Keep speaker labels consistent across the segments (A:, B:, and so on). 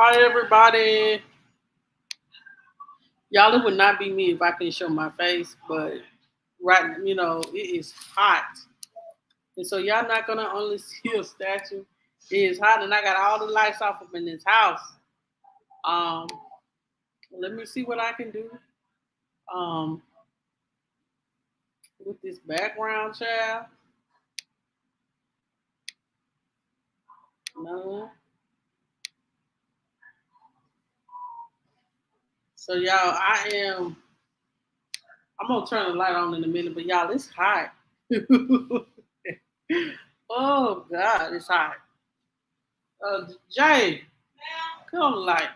A: Hi everybody. Y'all, it would not be me if I couldn't show my face, but right, it is hot. And so y'all not gonna only see a statue. It is hot and I got all the lights off up in this house. Um, let me see what I can do. Um, with this background child. No. So y'all, I'm gonna turn the light on in a minute, but y'all, it's hot. Oh God, it's hot. Jay, come on the light.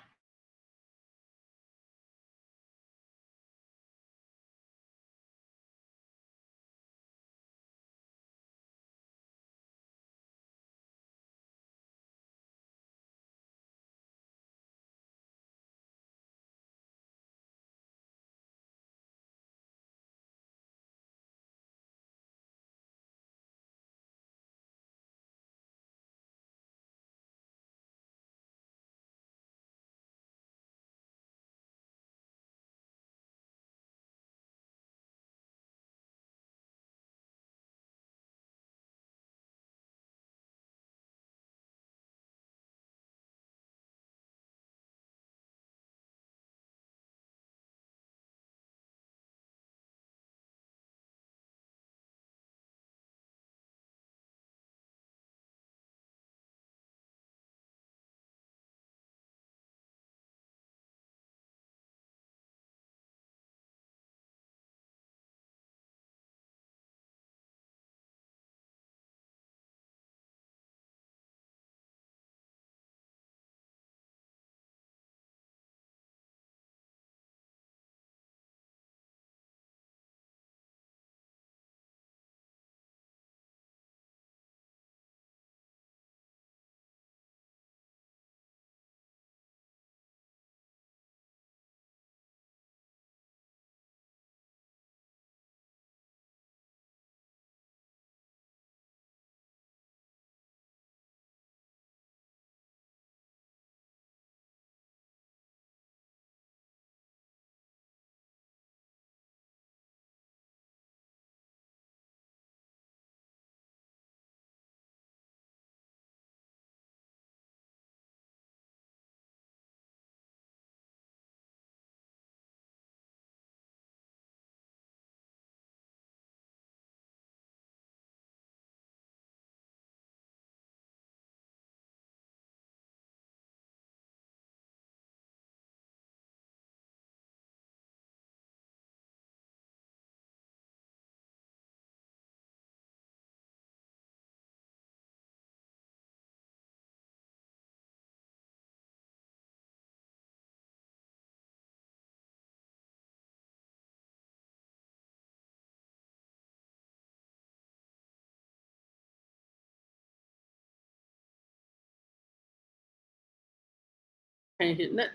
A: Can't hit nothing.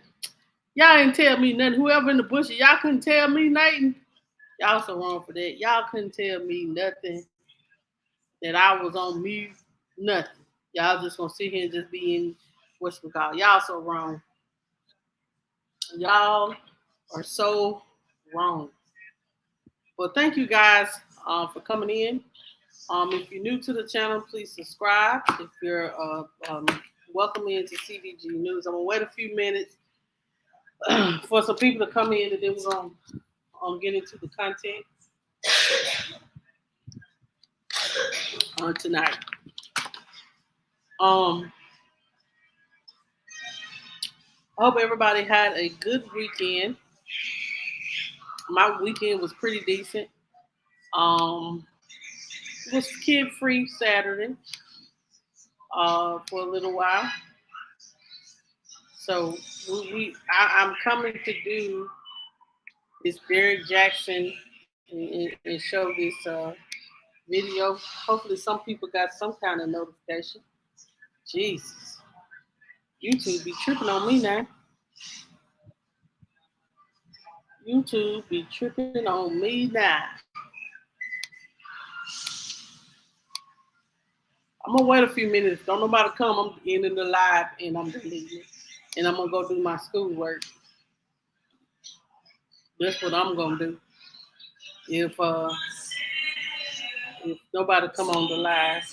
A: Y'all ain't tell me nothing. Whoever in the bushes, y'all couldn't tell me nothing. Y'all so wrong for that. Y'all couldn't tell me nothing that I was on mute. Nothing. Y'all just gonna sit here and just be in what's we call. Y'all so wrong. Y'all are so wrong. Well, thank you guys for coming in. If you're new to the channel, please subscribe. If you're welcome into CVG News, I'm gonna wait a few minutes for some people to come in, and then we're gonna get into the content tonight. Um, I hope everybody had a good weekend. My weekend was pretty decent. Um, it was kid free Saturday for a little while. So I'm coming to do this Derrick Jaxson and show this video. Hopefully, some people got some kind of notification. Jesus, YouTube be tripping on me now. YouTube be tripping on me now. I'm gonna wait a few minutes. Don't nobody come. I'm ending the live and I'm deleting it. and I'm gonna go do my schoolwork. That's what I'm gonna do. If uh if nobody come on the live,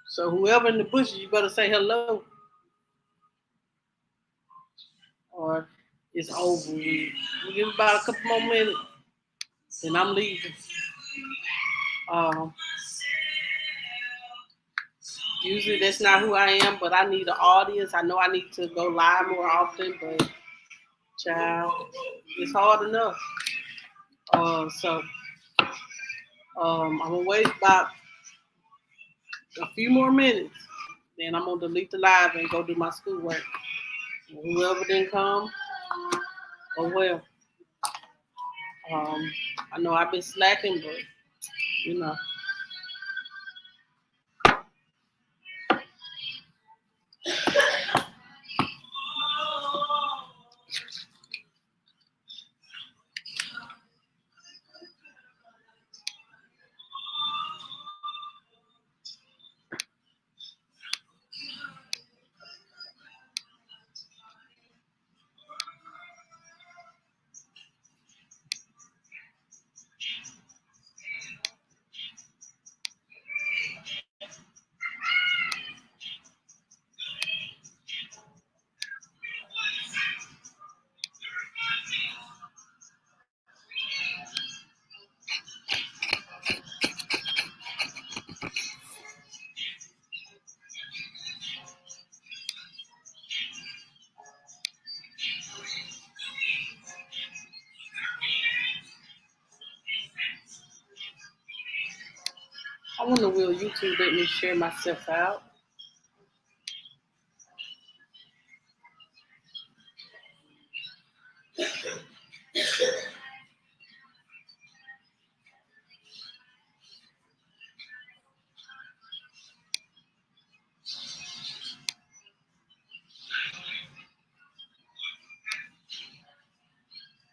A: so whoever in the bushes, you better say hello, or it's over with. We give about a couple more minutes, and I'm leaving. Um, Usually that's not who I am, but I need an audience. I know I need to go live more often, but child, it's hard enough. So I'm gonna wait about a few more minutes. Then I'm gonna delete the live and go do my schoolwork. And whoever didn't come, oh well. Um, I know I've been slacking, but you know. I wonder will YouTube let me share myself out?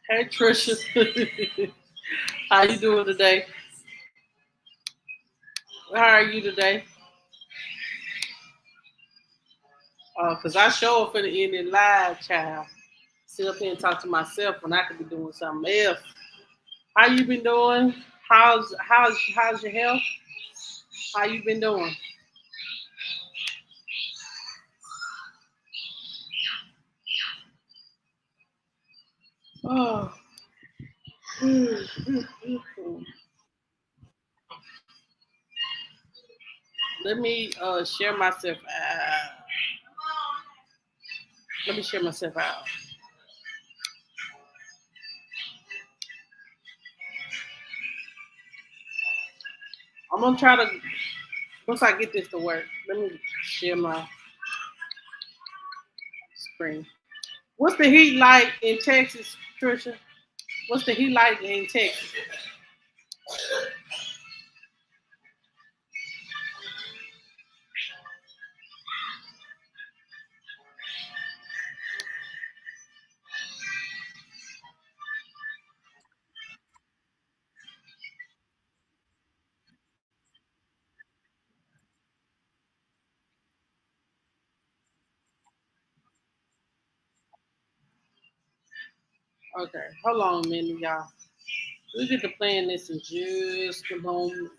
A: Hey Trisha, how you doing today? How are you today? Cause I show up for the end in live, child. Sit up here and talk to myself when I could be doing something else. How you been doing? How's your health? How you been doing? Oh. Let me share myself out. Let me share myself out. I'm gonna try to once I get this to work. Let me share my screen. What's the heat like in Texas, Trisha? What's the heat like in Texas? Okay, hold on a minute, y'all. We get to playing this in just a moment.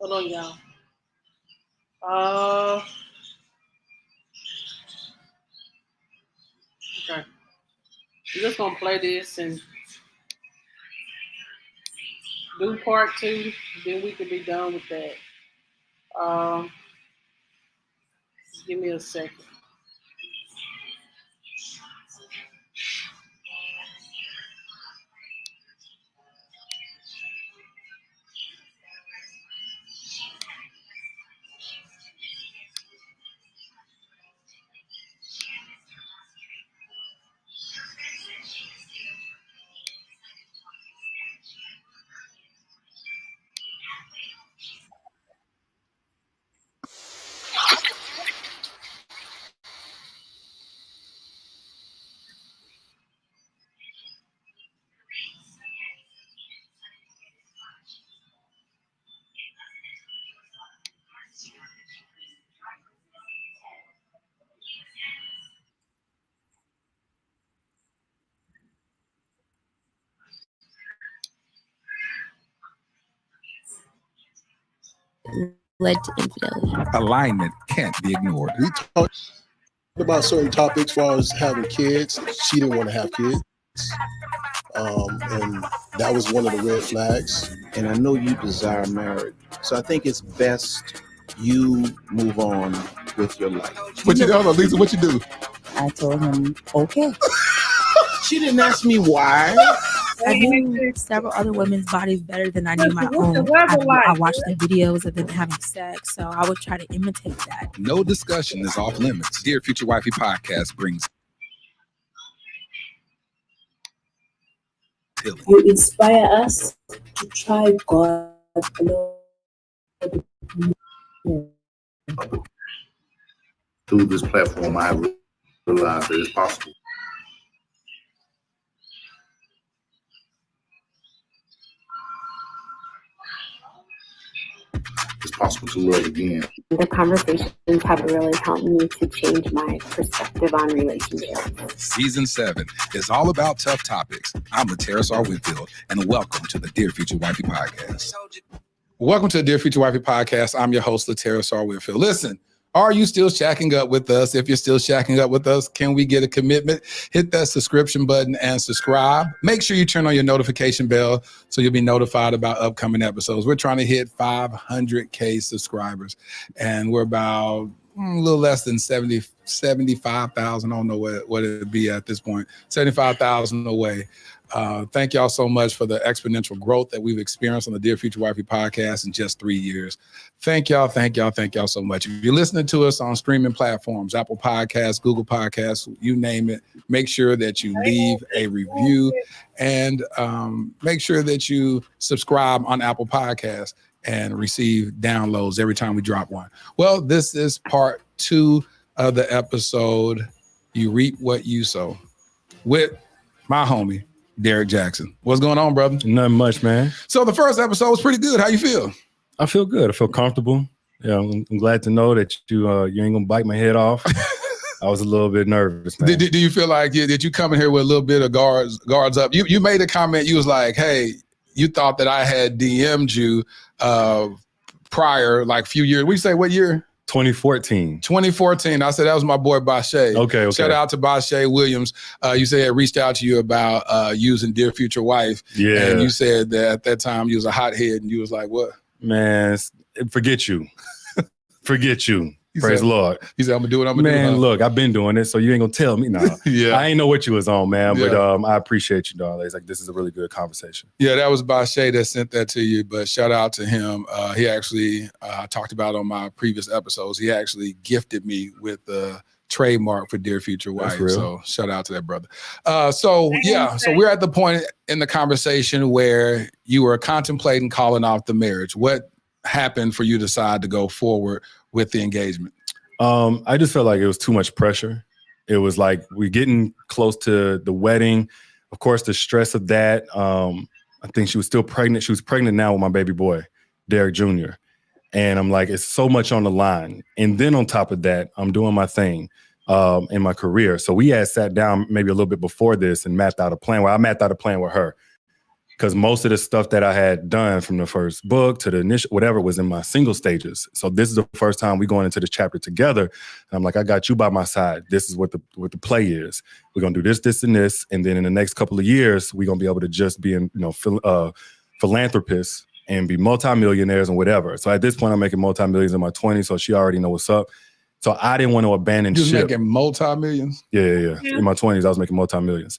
A: Hold on, y'all. Uh, okay. I'm just gonna play this and do part 2, then we could be done with that. Um, give me a second.
B: Led to infidelity.
C: Alignment can't be ignored.
D: We talked about certain topics as far as having kids. She didn't want to have kids. And that was one of the red flags.
E: And I know you desire marriage. So I think it's best you move on with your life.
C: What you do, Lisa? What you do?
B: I told him, okay.
E: She didn't ask me why.
B: I knew several other women's bodies better than I knew my own. I watched the videos of them having sex, so I would try to imitate that.
C: No discussion is off limits. Dear Future Wifey podcast brings
F: you inspire us to try God alone.
G: Through this platform, I realized that it's possible. It's possible to love again.
H: The conversations have really helped me to change my perspective on relationships.
C: Season 7 is all about tough topics. I'm Terrace R. Whitfield, and welcome to the Dear Future Wifey podcast. Welcome to the Dear Future Wifey podcast. I'm your host, Terrace R. Whitfield. Listen, are you still shacking up with us? If you're still shacking up with us, can we get a commitment? Hit that subscription button and subscribe. Make sure you turn on your notification bell so you'll be notified about upcoming episodes. We're trying to hit 500K subscribers, and we're about a little less than 75,000. I don't know what it'd be at this point. 75,000 away. Thank y'all so much for the exponential growth that we've experienced on the Dear Future Wifey podcast in just 3 years. Thank y'all so much. If you're listening to us on streaming platforms, Apple Podcasts, Google Podcasts, you name it, make sure that you leave a review and make sure that you subscribe on Apple Podcasts and receive downloads every time we drop one. Well, this is part 2 of the episode, You Reap What You Sow, with my homie, Derrick Jaxson. What's going on, brother?
I: Nothing much, man.
C: So the first episode was pretty good. How you feel?
I: I feel good. I feel comfortable. Yeah, I'm glad to know that you ain't gonna bite my head off. I was a little bit nervous, man.
C: Do you feel like did you come in here with a little bit of guards up? You made a comment. You was like, hey, you thought that I had DM'd you prior, like a few years. We say what year?
I: 2014.
C: 2014. I said that was my boy Bashe.
I: Okay.
C: Shout out to Bashe Williams. You said it reached out to you about using Dear Future Wife.
I: Yeah.
C: And you said that at that time you was a hothead, and you was like, what?
I: Man, forget you. Forget you. Praise the Lord.
C: He said, I'm gonna do what I'm gonna do.
I: Man, look, I've been doing it, so you ain't gonna tell me now.
C: Yeah.
I: I ain't know what you was on, man,
C: Yeah.
I: but I appreciate you, darling. It's like, this is a really good conversation.
C: Yeah, that was Bashe that sent that to you, but shout out to him. He actually talked about on my previous episodes, he actually gifted me with the trademark for Dear Future Wife. So shout out to that brother. So we're at the point in the conversation where you were contemplating calling off the marriage. What happened for you to decide to go forward with the engagement?
I: I just felt like it was too much pressure. It was like we're getting close to the wedding. Of course, the stress of that. I think she was still pregnant. She was pregnant now with my baby boy, Derrick Jr. And I'm like, it's so much on the line. And then on top of that, I'm doing my thing in my career. So we had sat down maybe a little bit before this and mapped out a plan. Well, I mapped out a plan with her, because most of the stuff that I had done from the first book to the initial, whatever, was in my single stages. So this is the first time we going into this chapter together. And I'm like, I got you by my side. This is what the play is. We're going to do this, this, and this. And then in the next couple of years, we're going to be able to just be in, philanthropists and be multimillionaires and whatever. So at this point, I'm making multi-millions in my 20s, so she already know what's up. So I didn't want to abandon ship.
C: You was making multi-millions?
I: Yeah. In my 20s, I was making multi-millions.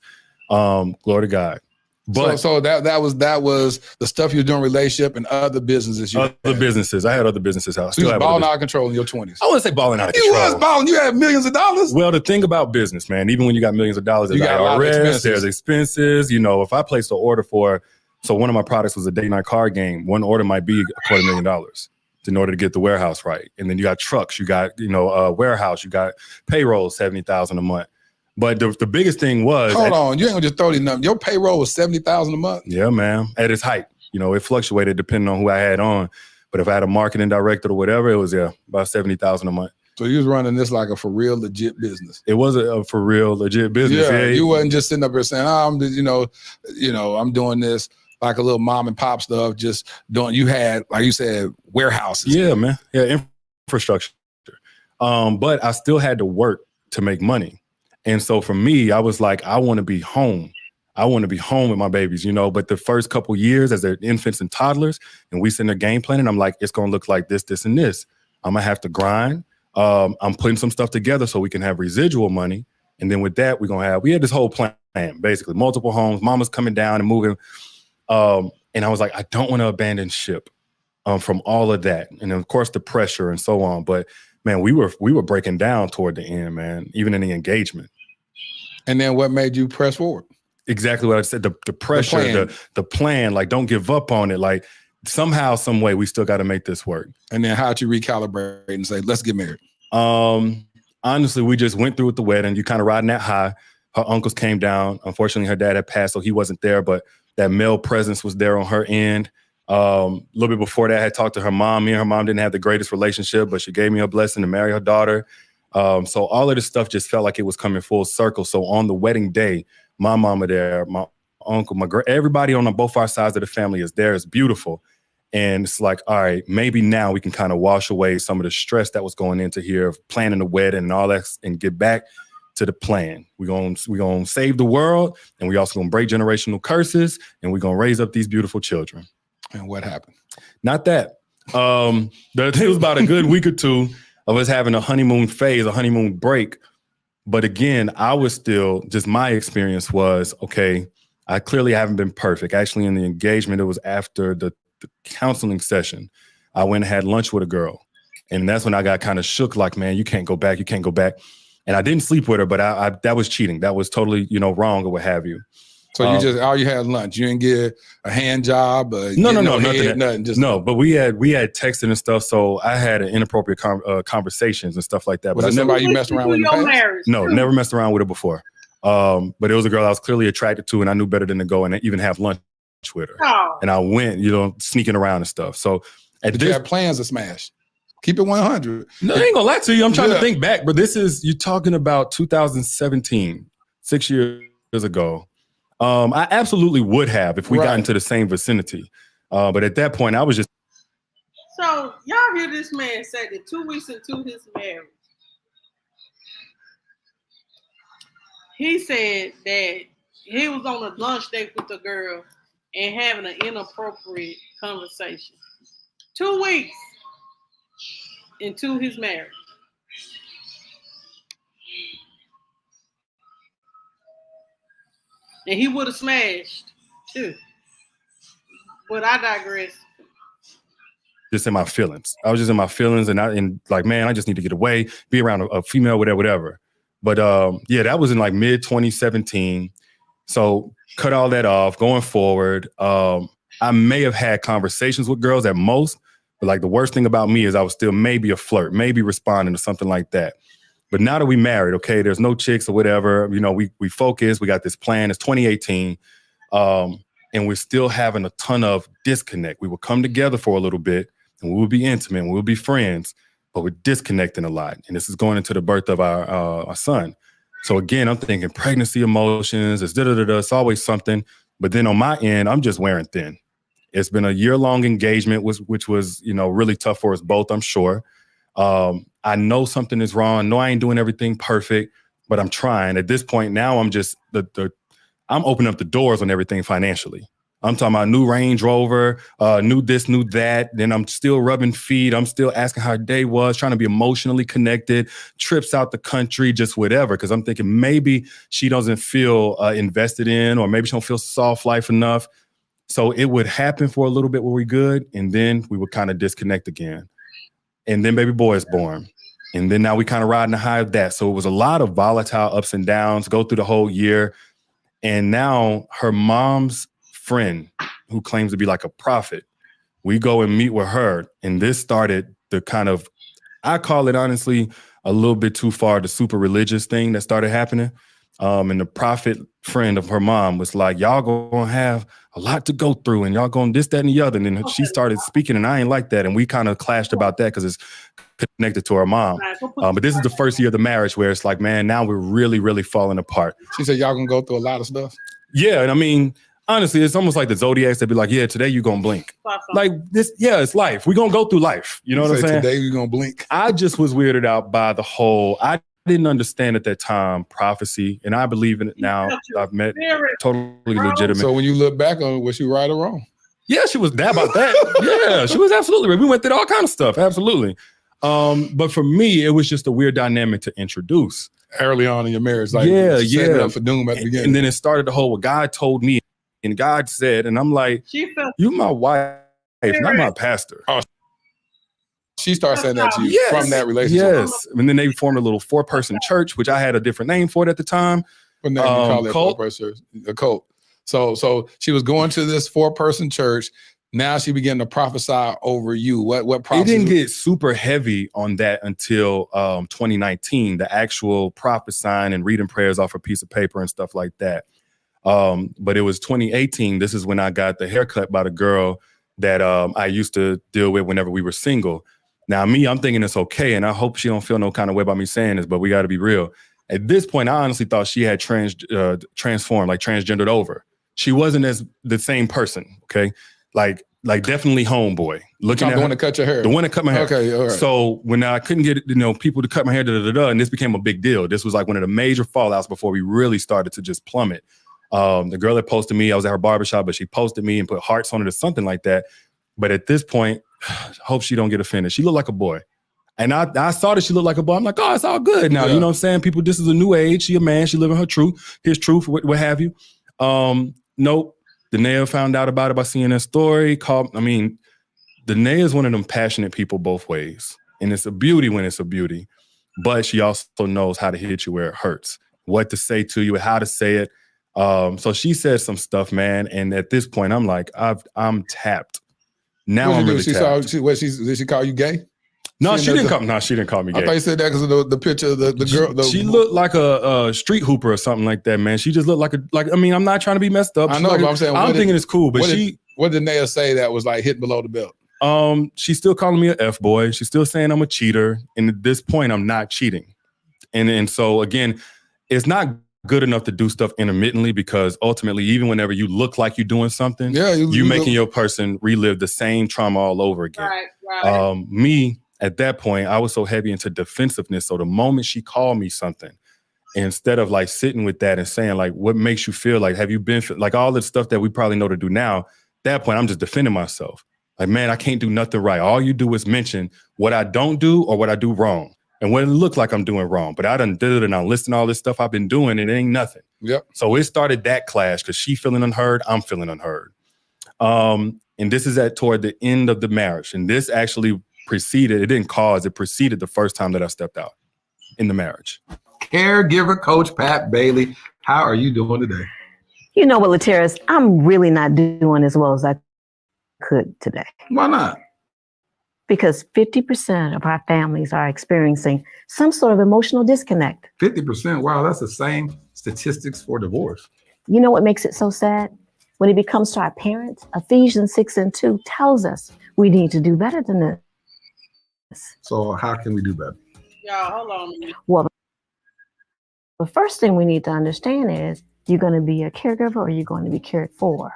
I: Glory to God. But
C: so that was the stuff you were doing, relationship and other businesses.
I: I had other businesses. I
C: So you was balling out of control in your 20s.
I: I wouldn't say balling out of
C: You
I: control.
C: was balling. You had millions of dollars.
I: Well, the thing about business, man, even when you got millions of dollars, there's
C: You got a lot of
I: IRS,
C: expenses.
I: there's expenses. You know, if I placed an order so one of my products was a day-night card game. One order might be $250,000 in order to get the warehouse right. And then you got trucks, you got, warehouse, you got payroll, $70,000 a month. But the biggest thing was—
C: Hold on, you ain't gonna just throw these numbers. Your payroll was $70,000 a month?
I: Yeah, man, at its height. It fluctuated depending on who I had on. But if I had a marketing director or whatever, it was, about $70,000 a month.
C: So you was running this like a for real legit business.
I: It was a for real legit business.
C: Yeah, you wasn't just sitting up here saying, I'm doing this like a little mom and pop stuff, just doing— you had, like you said, warehouses.
I: Yeah, man. Yeah, infrastructure. But I still had to work to make money. And so for me, I was like, I want to be home. I want to be home with my babies, But the first couple years as they're infants and toddlers, and we sitting there game planning, I'm like, it's going to look like this, this, and this. I'm going to have to grind. I'm putting some stuff together so we can have residual money. And then with that, we had this whole plan, basically, multiple homes, mama's coming down and moving. And I was like, I don't want to abandon ship from all of that. And of course, the pressure and so on. But man, we were breaking down toward the end, man, even in the engagement.
C: And then what made you press forward?
I: Exactly what I said. The pressure, the plan, like, don't give up on it. Like, somehow, some way, we still got to make this work.
C: And then how'd you recalibrate and say, let's get married?
I: Honestly, we just went through with the wedding. You kind of riding that high. Her uncles came down. Unfortunately, her dad had passed, so he wasn't there, but that male presence was there on her end. A little bit before that, I had talked to her mom. Me and her mom didn't have the greatest relationship, but she gave me a blessing to marry her daughter. So all of this stuff just felt like it was coming full circle. So on the wedding day, my mama there, my uncle, everybody on both our sides of the family is there. It's beautiful. And it's like, all right, maybe now we can kind of wash away some of the stress that was going into here of planning the wedding and all that, and get back to the plan. We're gonna save the world, and we also gonna break generational curses, and we're gonna raise up these beautiful children.
C: And what happened?
I: Not that. It was about a good week or two of us having a honeymoon phase, a honeymoon break. But again, I was still, just my experience was, okay, I clearly haven't been perfect. Actually, in the engagement, it was after the counseling session. I went and had lunch with a girl. And that's when I got kind of shook, like, man, you can't go back. And I didn't sleep with her, but I that was cheating. That was totally, wrong or what have you.
C: So you had lunch. You didn't get a hand job?
I: No, nothing. No, but we had texting and stuff. So I had inappropriate conversations and stuff like that.
C: Was
I: but
C: it somebody you messed around with in the past?
I: No, never messed around with her before. But it was a girl I was clearly attracted to, and I knew better than to go and even have lunch with her.
A: Oh.
I: And I went, sneaking around and stuff. So
C: did you have plans to smash? Keep it 100.
I: No, I ain't gonna lie to you. I'm trying to think back, but you're talking about 2017, 6 years ago. I absolutely would have if we got into the same vicinity. But at that point, I was just.
A: So y'all hear this man say that 2 weeks into his marriage, he said that he was on a lunch date with a girl and having an inappropriate conversation. 2 weeks into his marriage. And he would have smashed too. But I digress.
I: Just in my feelings. I was just in my feelings, and like, man, I just need to get away, be around a female, whatever. But that was in like mid 2017. So cut all that off. Going forward, I may have had conversations with girls at most, but like the worst thing about me is I was still maybe a flirt, maybe responding to something like that. But now that we married, okay, there's no chicks or whatever, we focus, we got this plan, it's 2018, and we're still having a ton of disconnect. We will come together for a little bit, and we will be intimate, and we'll be friends, but we're disconnecting a lot. And this is going into the birth of our son. So again, I'm thinking pregnancy emotions, it's always something. But then on my end, I'm just wearing thin. It's been a year-long engagement, which was, really tough for us both, I'm sure. I know something is wrong. No, I ain't doing everything perfect, but I'm trying. At this point now, I'm just I'm opening up the doors on everything financially. I'm talking about new Range Rover, new this, new that. Then I'm still rubbing feet. I'm still asking how her day was, trying to be emotionally connected, trips out the country, just whatever. Because I'm thinking maybe she doesn't feel invested in, or maybe she don't feel soft life enough. So it would happen for a little bit where we good, and then we would kind of disconnect again. And then baby boy is born. And then now we kind of riding the high of that. So it was a lot of volatile ups and downs, go through the whole year. And now her mom's friend, who claims to be like a prophet, we go and meet with her. And this started the kind of, I call it honestly, a little bit too far, the super religious thing that started happening. And the prophet friend of her mom was like, y'all gonna have a lot to go through, and y'all going this, that, and the other. And then she started speaking, and I ain't like that. And we kind of clashed about that because it's connected to her mom. But this is the first year of the marriage where it's like, man, now we're really, really falling apart.
C: She said, y'all gonna go through a lot of stuff?
I: Yeah, and I mean, honestly, it's almost like the Zodiacs that be like, yeah, today you're gonna blink. Like this, yeah, it's life. We're gonna go through life. You know what I'm saying?
C: Today you're gonna blink.
I: I just was weirded out by the whole, I didn't understand at that time prophecy, and I believe in it now. I've met totally legitimate.
C: So when you look back on it, was she right or wrong?
I: Yeah, she was that about that. Yeah, she was absolutely right. We went through all kind of stuff, absolutely. But for me, it was just a weird dynamic to introduce
C: early on in your marriage. Like, setting up for doom at the beginning.
I: And then it started the whole, what God told me, and God said, and I'm like, you my wife, not my pastor.
C: Oh, she started saying that to you from that relationship.
I: Yes. And then they formed a little 4-person church, which I had a different name for it at the time.
C: What name you call it? Cult? 4-person church? A cult. So she was going to this 4-person church. Now she began to prophesy over you. What prophecy?
I: It didn't get super heavy on that until 2019, the actual prophesying and reading prayers off a piece of paper and stuff like that. But it was 2018. This is when I got the haircut by the girl that I used to deal with whenever we were single. Now, I'm thinking it's okay, and I hope she don't feel no kind of way about me saying this, but we got to be real. At this point, I honestly thought she had transformed, like transgendered over. She wasn't as the same person, okay? Like definitely homeboy. Looking at
C: the one that cut your hair.
I: The one that cut my hair.
C: Okay, all right.
I: So when I couldn't get people to cut my hair, and this became a big deal. This was like one of the major fallouts before we really started to just plummet. The girl that posted me, I was at her barbershop, but she posted me and put hearts on it or something like that. But at this point, hope she don't get offended. She looked like a boy. And I saw that she looked like a boy. I'm like, oh, it's all good now. You know what I'm saying? People, this is a new age. She a man. She living her truth, his truth, what have you. Nope. Danae found out about it by seeing that story. Danae is one of them passionate people both ways. And it's a beauty when it's a beauty. But she also knows how to hit you where it hurts, what to say to you, how to say it. So she said some stuff, man. And at this point, I'm like, I'm tapped. Now I'm really tapped.
C: Did she call you gay?
I: No, she didn't call me gay.
C: I thought you said that because of the picture of the girl.
I: She looked like a street hooper or something like that, man. She just looked I'm not trying to be messed up.
C: I know, but I'm saying,
I: I'm thinking it's cool, but
C: what did Naya say that was like hitting below the belt?
I: She's still calling me an F-boy. She's still saying I'm a cheater. And at this point, I'm not cheating. And so again, it's not good enough to do stuff intermittently, because ultimately, even whenever you look like you're doing something, you're making your person relive the same trauma all over again.
A: Right.
I: Me, at that point, I was so heavy into defensiveness. So the moment she called me something, instead of like sitting with that and saying like, what makes you feel like, have you been like all the stuff that we probably know to do now, at that point, I'm just defending myself. Like, man, I can't do nothing right. All you do is mention what I don't do or what I do wrong. And what it looked like I'm doing wrong. But I done did it and I listened to all this stuff I've been doing and it ain't nothing.
C: Yep.
I: So it started that clash because she feeling unheard, I'm feeling unheard. And this is toward the end of the marriage. And this actually preceded the first time that I stepped out in the marriage.
C: Caregiver coach Pat Bailey, how are you doing today?
J: You know what, Lateris, I'm really not doing as well as I could today.
C: Why not?
J: Because 50% of our families are experiencing some sort of emotional disconnect.
C: 50%? Wow, that's the same statistics for divorce.
J: You know what makes it so sad? When it becomes to our parents, Ephesians 6:2 tells us we need to do better than this.
C: So how can we do better?
A: Y'all, hold on.
J: Well, the first thing we need to understand is you're going to be a caregiver or you're going to be cared for.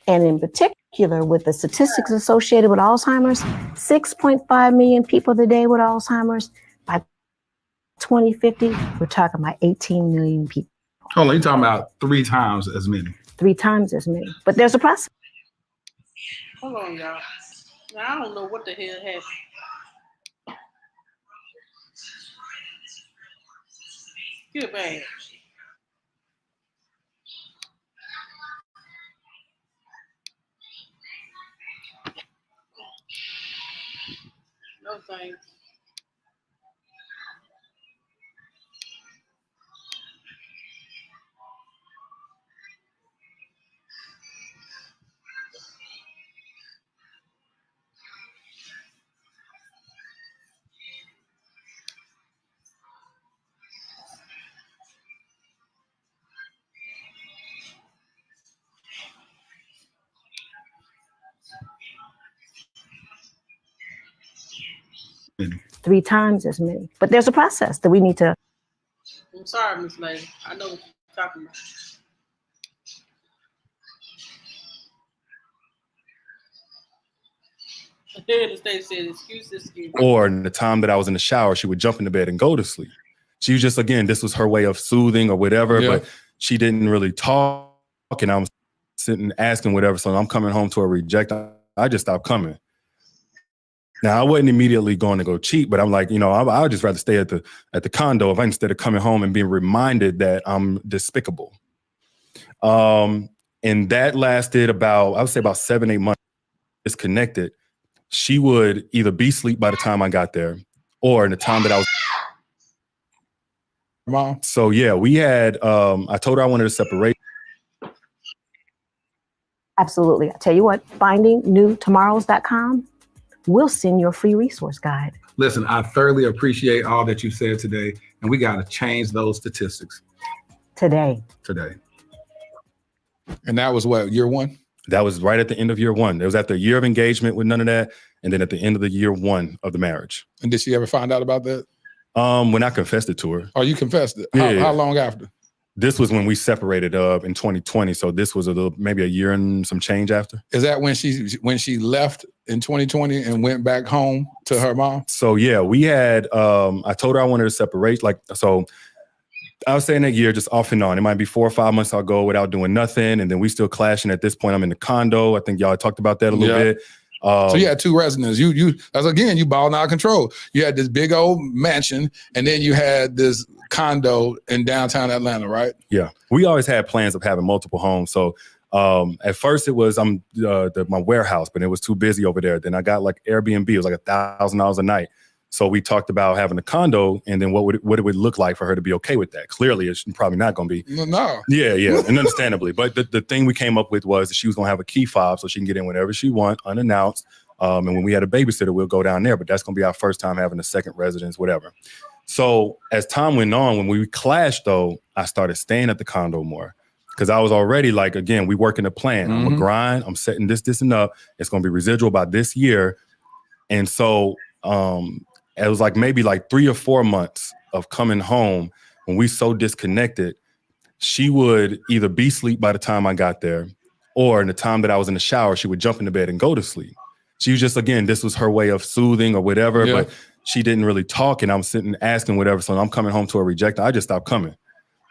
J: And in particular, with the statistics associated with Alzheimer's, 6.5 million people today with Alzheimer's. By 2050, we're talking about 18 million people.
C: Hold on, you're talking about 3 times as many.
J: 3 times as many. But there's a process.
A: Hold on, y'all. Now, I don't know what the hell happened. Get back. No thanks.
I: Mm.
J: 3 times as many. But there's a process that we need to.
A: I'm sorry, Miss Lady. I know what you're talking about. The state said, excuse.
I: Or in the time that I was in the shower, she would jump in the bed and go to sleep. She was just, again, this was her way of soothing or whatever, but she didn't really talk. And I was sitting asking whatever. So I'm coming home to a reject. I just stopped coming. Now, I wasn't immediately going to go cheat, but I'm like, I would just rather stay at the condo instead of coming home and being reminded that I'm despicable. And that lasted I would say about 7-8 months. Disconnected. She would either be asleep by the time I got there, or in the time that I was.
C: Mom.
I: So yeah, we had. I told her I wanted to separate.
J: Absolutely. I tell you what, findingnewtomorrows.com will send you a free resource guide.
C: Listen, I thoroughly appreciate all that you said today, and we got to change those statistics
J: Today.
C: And that was what, year 1?
I: That was right at the end of year 1. It was after a year of engagement with none of that, and then at the end of the year 1 of the marriage.
C: And did she ever find out about that?
I: When I confessed it to her.
C: Oh, you confessed it?
I: Yeah.
C: How long after?
I: This was when we separated in 2020. So this was maybe a year and some change after.
C: Is that when she left in 2020 and went back home to her mom?
I: So yeah, we had. I told her I wanted to separate. So I was saying that year just off and on. It might be 4 or 5 months I'll go without doing nothing, and then we still clashing. At this point, I'm in the condo. I think y'all talked about that a little bit.
C: So you had 2 residences. You balling out of control. You had this big old mansion, and then you had this condo in downtown Atlanta, right?
I: Yeah, we always had plans of having multiple homes. So at first it was my warehouse, but it was too busy over there. Then I got like Airbnb. It was like $1,000 a night. So we talked about having a condo, and then what it would look like for her to be okay with that. Clearly, it's probably not going to be.
C: No.
I: Yeah, and understandably. But the thing we came up with was that she was going to have a key fob so she can get in whenever she wants, unannounced. And when we had a babysitter, we'll go down there. But that's going to be our first time having a second residence, whatever. So as time went on, when we clashed, though, I started staying at the condo more. Because I was already like, again, we working a plan. I'm a grind. I'm setting this and up. It's going to be residual by this year. And so it was like maybe like 3 or 4 months of coming home when we so disconnected. She would either be asleep by the time I got there, or in the time that I was in the shower, she would jump in the bed and go to sleep. She was just, again, this was her way of soothing or whatever, but she didn't really talk, and I'm sitting asking whatever. So I'm coming home to a reject. I just stopped coming.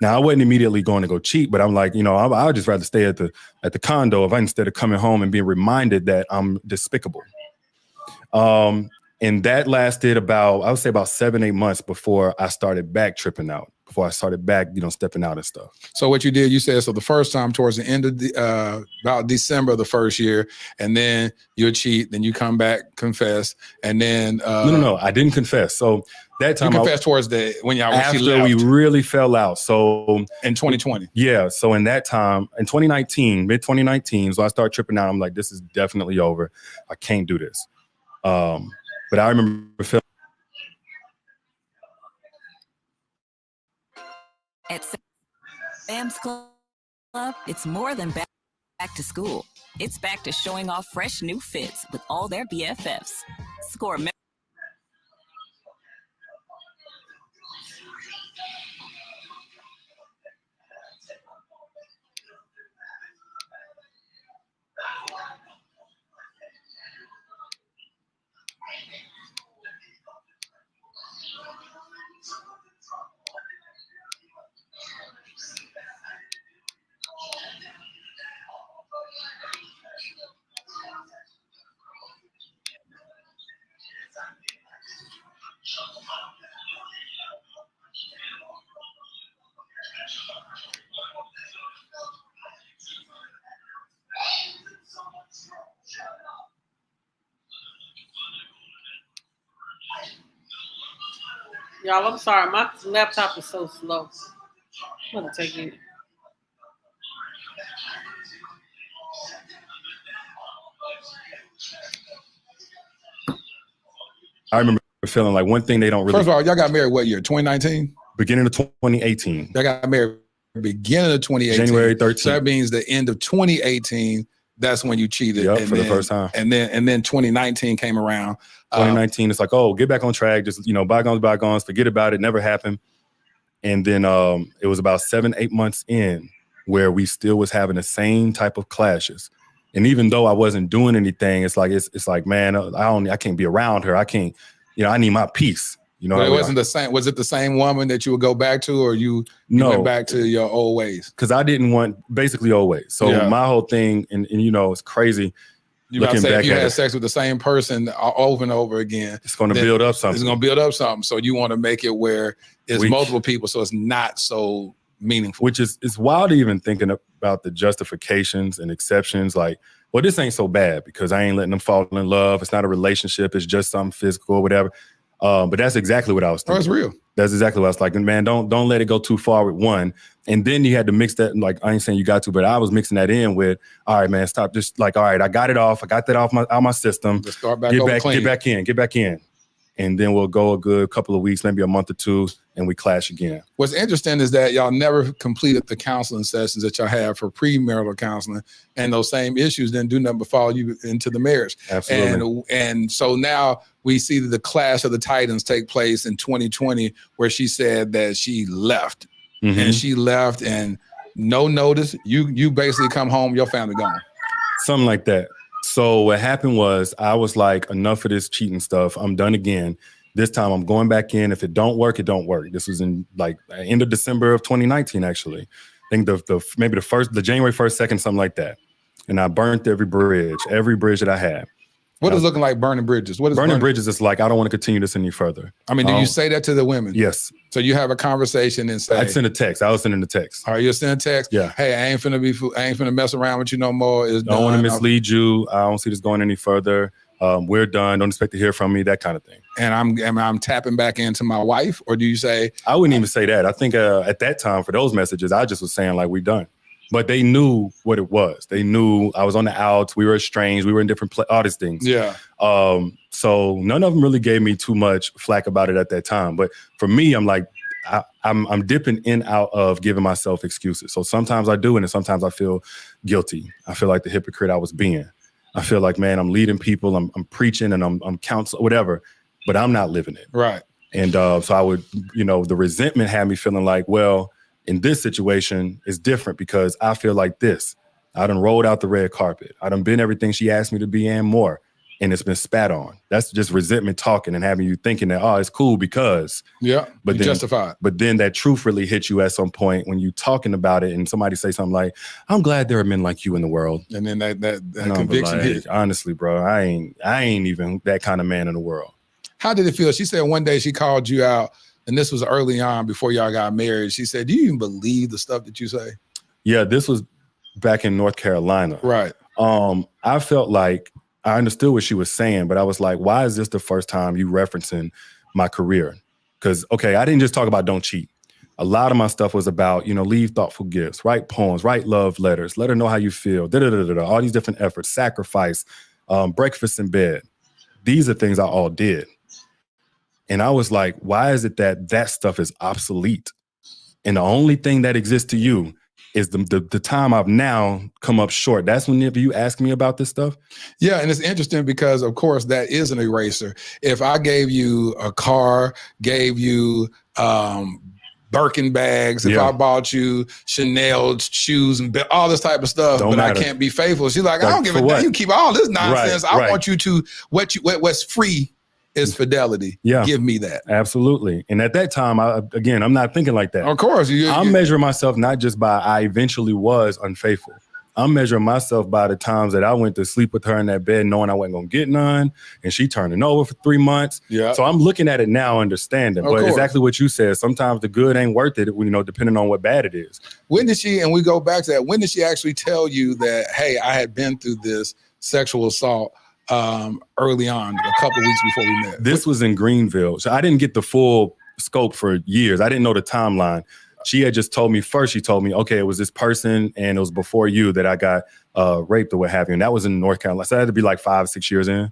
I: Now, I wasn't immediately going to go cheat, but I'm like, I would just rather stay at the condo instead of coming home and being reminded that I'm despicable. And that lasted I would say about 7-8 months before I started back tripping out, before I started back, stepping out and stuff.
C: So what you did, you said, so the first time towards the end of about December of the first year, and then you cheat, then you come back, confess, and then
I: No, I didn't confess. So that time
C: you confessed towards when
I: after
C: she left.
I: We really fell out. So
C: in 2020.
I: Yeah. So in that time, in 2019, mid 2019, so I started tripping out. I'm like, this is definitely over. I can't do this. But I remember feeling.
K: At Sam's Club, it's more than back to school. It's back to showing off fresh new fits with all their BFFs. Score.
A: Y'all, I'm sorry. My laptop is so slow. I'm going to take it.
I: I remember feeling like one thing they don't really.
C: First of all, y'all got married what year? 2019?
I: Beginning of 2018.
C: Y'all got married beginning of 2018.
I: January 13th.
C: So that means the end of 2018, that's when you cheated.
I: Yep,
C: and
I: for
C: then,
I: the first time.
C: And then 2019 came around.
I: 2019, it's like, oh, get back on track. Just, bygones, forget about it. Never happened. And then it was about 7-8 months in where we still was having the same type of clashes. And even though I wasn't doing anything, it's like, man, I can't be around her. I can't, I need my peace.
C: But it wasn't the same. Was it the same woman that you would go back to, or you went back to your old ways?
I: Because I didn't want basically old ways. So my whole thing, and it's crazy.
C: You about to say if you had sex with the same person over and over again,
I: it's going to build up something.
C: It's going to build up something. So you want to make it where it's multiple people, so it's not so meaningful.
I: Which is wild even thinking about the justifications and exceptions. Like, well, this ain't so bad because I ain't letting them fall in love. It's not a relationship. It's just something physical or whatever. But that's exactly what I was thinking.
C: Oh, it's real.
I: That's exactly what I was like. And man, don't let it go too far with one. And then you had to mix that. Like, I ain't saying you got to, but I was mixing that in with, all right, man, stop. Just like, all right, I got it off. I got that out my system.
C: Just start back over clean.
I: Get back in. And then we'll go a good couple of weeks, maybe a month or two, and we clash again.
C: What's interesting is that y'all never completed the counseling sessions that y'all have for premarital counseling, and those same issues didn't do nothing but follow you into the marriage.
I: Absolutely.
C: And so now we see that the clash of the titans take place in 2020, where she said that she left.
I: Mm-hmm.
C: And she left and no notice. You basically come home, your family gone.
I: Something like that. So what happened was I was like, enough of this cheating stuff. I'm done again. This time I'm going back in. If it don't work, it don't work. This was in like end of December of 2019, actually. I think the January 1st, 2nd, something like that. And I burnt every bridge that I had.
C: What is looking like burning bridges? What is
I: burning bridges? Is like, I don't want to continue this any further.
C: I mean, do you say that to the women?
I: Yes.
C: So you have a conversation and say,
I: I'd send a text. I was sending a text.
C: Are you sending a text?
I: Yeah.
C: Hey, I ain't finna mess around with you no more.
I: I don't want to mislead you. I don't see this going any further. We're done. Don't expect to hear from me. That kind of thing.
C: And I'm tapping back into my wife, or do you say?
I: I wouldn't even say that. I think at that time for those messages, I just was saying like, we done. But they knew what it was. They knew I was on the outs. We were estranged. We were in different all these things.
C: Yeah.
I: So none of them really gave me too much flack about it at that time. But for me, I'm like, I'm dipping in out of giving myself excuses. So sometimes I do, and sometimes I feel guilty. I feel like the hypocrite I was being. I feel like, man, I'm leading people. I'm preaching and I'm counseling, whatever, but I'm not living it.
C: Right.
I: And so I would, the resentment had me feeling like, well, in this situation, it's different because I feel like this. I done rolled out the red carpet. I done been everything she asked me to be and more. And it's been spat on. That's just resentment talking and having you thinking that, oh, it's cool because.
C: Yeah,
I: but then,
C: justified.
I: But then that truth really hits you at some point when you talking about it and somebody say something like, I'm glad there are men like you in the world.
C: And then that conviction hit.
I: Honestly, bro, I ain't even that kind of man in the world.
C: How did it feel? She said one day she called you out, and this was early on before y'all got married. She said, do you even believe the stuff that you say?
I: Yeah, this was back in North Carolina.
C: Right.
I: I felt like I understood what she was saying, but I was like, why is this the first time you referencing my career? Because, okay, I didn't just talk about don't cheat. A lot of my stuff was about, leave thoughtful gifts, write poems, write love letters, let her know how you feel, all these different efforts, sacrifice, breakfast in bed. These are things I all did. And I was like, why is it that stuff is obsolete? And the only thing that exists to you is the time I've now come up short. That's whenever you ask me about this stuff.
C: Yeah, and it's interesting because, of course, that is an eraser. If I gave you a car, gave you Birkin bags, if I bought you Chanel shoes and all this type of stuff, but I can't be faithful. She's like, I don't give a damn. You keep all this nonsense. I want you to, what's free is fidelity.
I: Yeah.
C: Give me that.
I: Absolutely. And at that time, I'm not thinking like that.
C: Of course.
I: I'm measuring myself not just by I eventually was unfaithful. I'm measuring myself by the times that I went to sleep with her in that bed knowing I wasn't going to get none, and she turning over for 3 months.
C: Yeah.
I: So I'm looking at it now, understanding. But exactly what you said, sometimes the good ain't worth it, depending on what bad it is.
C: When did she, and we go back to that, when did she actually tell you that, hey, I had been through this sexual assault early on, a couple of weeks before we met?
I: This was in Greenville. So I didn't get the full scope for years. I didn't know the timeline. She had just told me first, she told me, okay, it was this person and it was before you that I got raped or what have you. And that was in North Carolina. So I had to be like 5, 6 years in.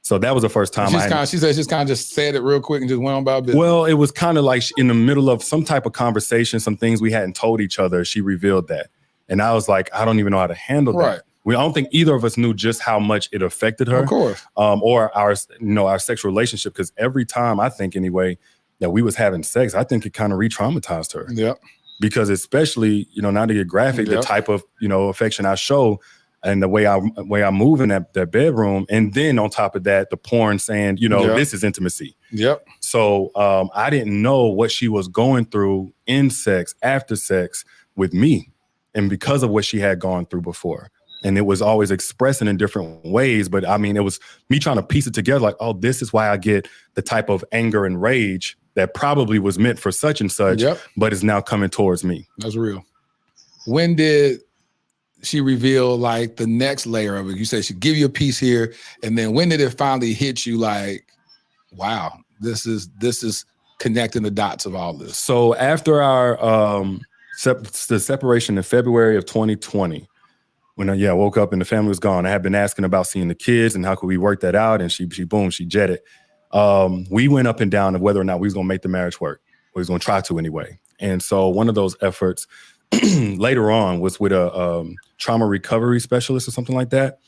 I: So that was the first time.
C: She said she kind of just said it real quick and just went on about business.
I: Well, it was kind of like in the middle of some type of conversation, some things we hadn't told each other. She revealed that. And I was like, I don't even know how to handle that. I don't think either of us knew just how much it affected her.
C: Of course.
I: Or our sexual relationship. Because every time, I think anyway, that we was having sex, I think it kind of re-traumatized her.
C: Yep.
I: Because especially, not to get graphic, the type of, affection I show and the way I move in that bedroom. And then on top of that, the porn saying, this is intimacy.
C: Yep.
I: So I didn't know what she was going through in sex, after sex with me. And because of what she had gone through before. And it was always expressing in different ways. But I mean, it was me trying to piece it together like, oh, this is why I get the type of anger and rage that probably was meant for such and such, but is now coming towards me.
C: That's real. When did she reveal like the next layer of it? You said she'd give you a piece here. And then when did it finally hit you like, wow, this is connecting the dots of all this?
I: So after our the separation in February of 2020, when I woke up and the family was gone, I had been asking about seeing the kids and how could we work that out. And she jetted. We went up and down of whether or not we was going to make the marriage work. We was going to try to anyway. And so one of those efforts later on was with a trauma recovery specialist or something like that.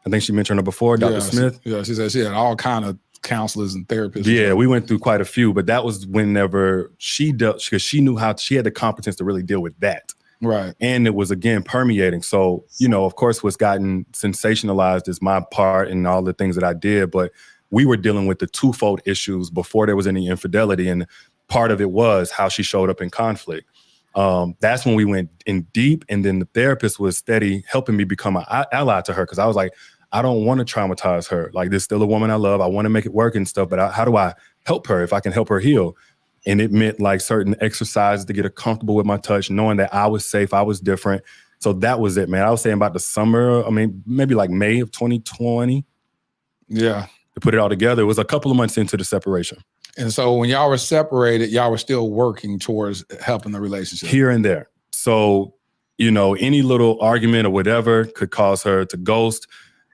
I: I think she mentioned her before, Dr. Smith.
C: Yeah, she said she had all kind of counselors and therapists.
I: Yeah, we went through quite a few, but that was whenever she dealt, because she knew how, she had the competence to really deal with that.
C: Right.
I: And it was, again, permeating. So, of course, what's gotten sensationalized is my part and all the things that I did, but we were dealing with the twofold issues before there was any infidelity. And part of it was how she showed up in conflict. That's when we went in deep. And then the therapist was steady helping me become an ally to her. Cause I was like, I don't want to traumatize her. Like, this is still a woman I love. I want to make it work and stuff, but how do I help her if I can help her heal? And it meant like certain exercises to get her comfortable with my touch, knowing that I was safe, I was different. So that was it, man. I was saying about the summer, maybe like May of 2020.
C: Yeah.
I: To put it all together, it was a couple of months into the separation.
C: And so when y'all were separated, y'all were still working towards helping the relationship.
I: Here and there. So, any little argument or whatever could cause her to ghost.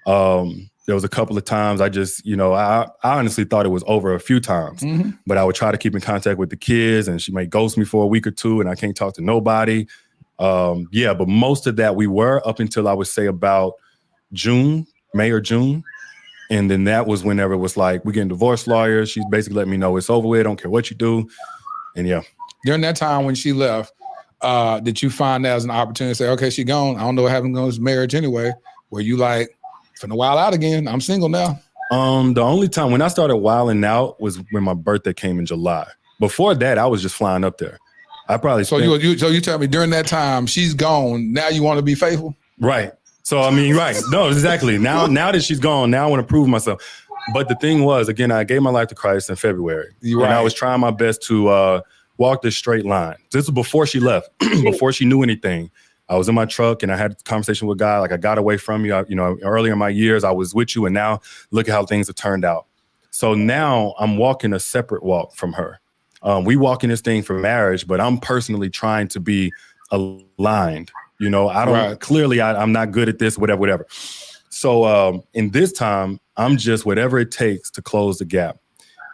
I: There was a couple of times I just, I honestly thought it was over a few times, but I would try to keep in contact with the kids and she might ghost me for a week or two and I can't talk to nobody. But most of that we were up until I would say about May or June. And then that was whenever it was like, we're getting divorce lawyers. She's basically letting me know it's over with. I don't care what you do. And yeah.
C: During that time when she left, did you find that as an opportunity to say, okay, she gone. I don't know what happened to this marriage anyway. Were you like, finna wild out again? I'm single now.
I: The only time when I started wilding out was when my birthday came in July. Before that, I was just flying up there. I probably
C: so you tell me during that time she's gone. Now you want to be faithful,
I: right? So right? No, exactly. Now that she's gone, now I want to prove myself. But the thing was, again, I gave my life to Christ in February, and I was trying my best to walk this straight line. This was before she left, before she knew anything. I was in my truck and I had a conversation with God. Like, I got away from you. Earlier in my years, I was with you, and now look at how things have turned out. So now I'm walking a separate walk from her. We walk in this thing for marriage, but I'm personally trying to be aligned. Clearly I'm not good at this, whatever. So in this time, I'm just whatever it takes to close the gap.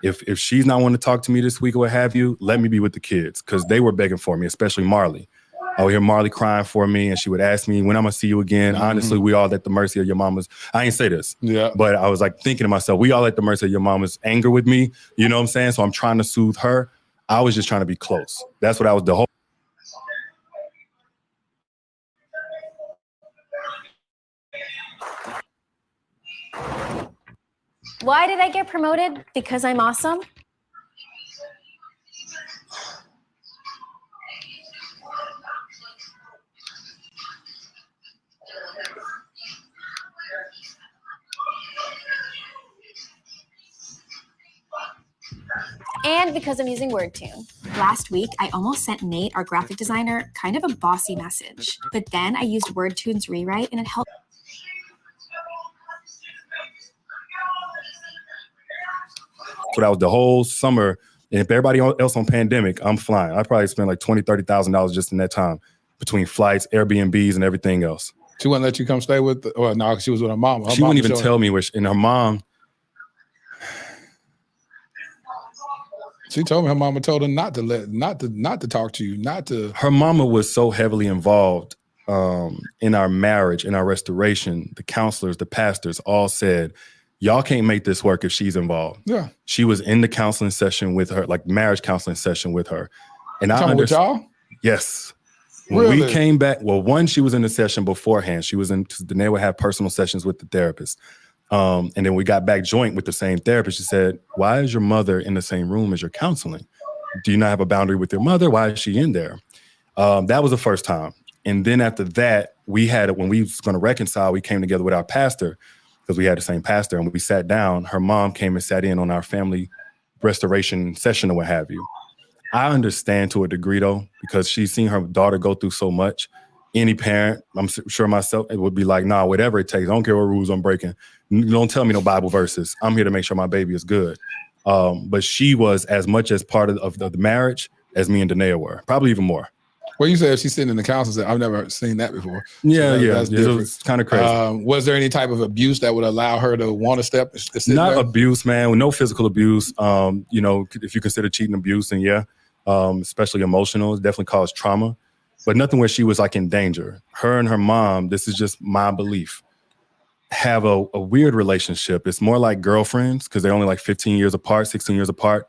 I: If she's not wanting to talk to me this week or what have you, let me be with the kids, because they were begging for me, especially Marley. I would hear Marley crying for me, and she would ask me when I'm gonna see you again. Honestly, we all at the mercy of your mama's. I ain't say this, but I was like thinking to myself, we all at the mercy of your mama's anger with me. You know what I'm saying? So I'm trying to soothe her. I was just trying to be close. That's what I was the whole.
L: Why did I get promoted? Because I'm awesome? And because I'm using WordTune. Last week, I almost sent Nate, our graphic designer, kind of a bossy message. But then I used WordTune's rewrite and it helped.
I: So that was the whole summer And if everybody else on pandemic, I'm flying. I probably spent like $20,000, $30,000 just in that time between flights, Airbnbs, and everything else.
C: She wouldn't let you come stay with, or no, she was with her mom.
I: She wouldn't even tell me where. And her mom.
C: She told me her mama told her not to talk to you, not to.
I: Her mama was so heavily involved in our marriage, in our restoration. The counselors, the pastors all said, y'all can't make this work if she's involved.
C: Yeah.
I: She was in the counseling session with her, like marriage counseling session with her. And I
C: with y'all?
I: Yes. When we came back, well, one, she was in the session beforehand. She was in, Danae would have personal sessions with the therapist. And then we got back joint with the same therapist. She said, why is your mother in the same room as your counseling? Do you not have a boundary with your mother? Why is she in there? That was the first time. And then after that, when we was going to reconcile, we came together with our pastor because we had the same pastor, and we sat down. Her mom came and sat in on our family restoration session or what have you. I understand to a degree though, because she's seen her daughter go through so much. Any parent, I'm sure myself, it would be like, nah, whatever it takes. I don't care what rules I'm breaking. Don't tell me no Bible verses. I'm here to make sure my baby is good. But she was as much as part of the marriage as me and Danae were, probably even more.
C: Well, you said she's sitting in the counseling. I've never seen that before.
I: Yeah,
C: so
I: that's it was kind of crazy.
C: Was there any type of abuse that would allow her to want to step?
I: Not abuse, man. No physical abuse. If you consider cheating abuse, then yeah, especially emotional, it definitely caused trauma. But nothing where she was like in danger. Her and her mom, this is just my belief, have a weird relationship. It's more like girlfriends because they're only like 15 years apart, 16 years apart.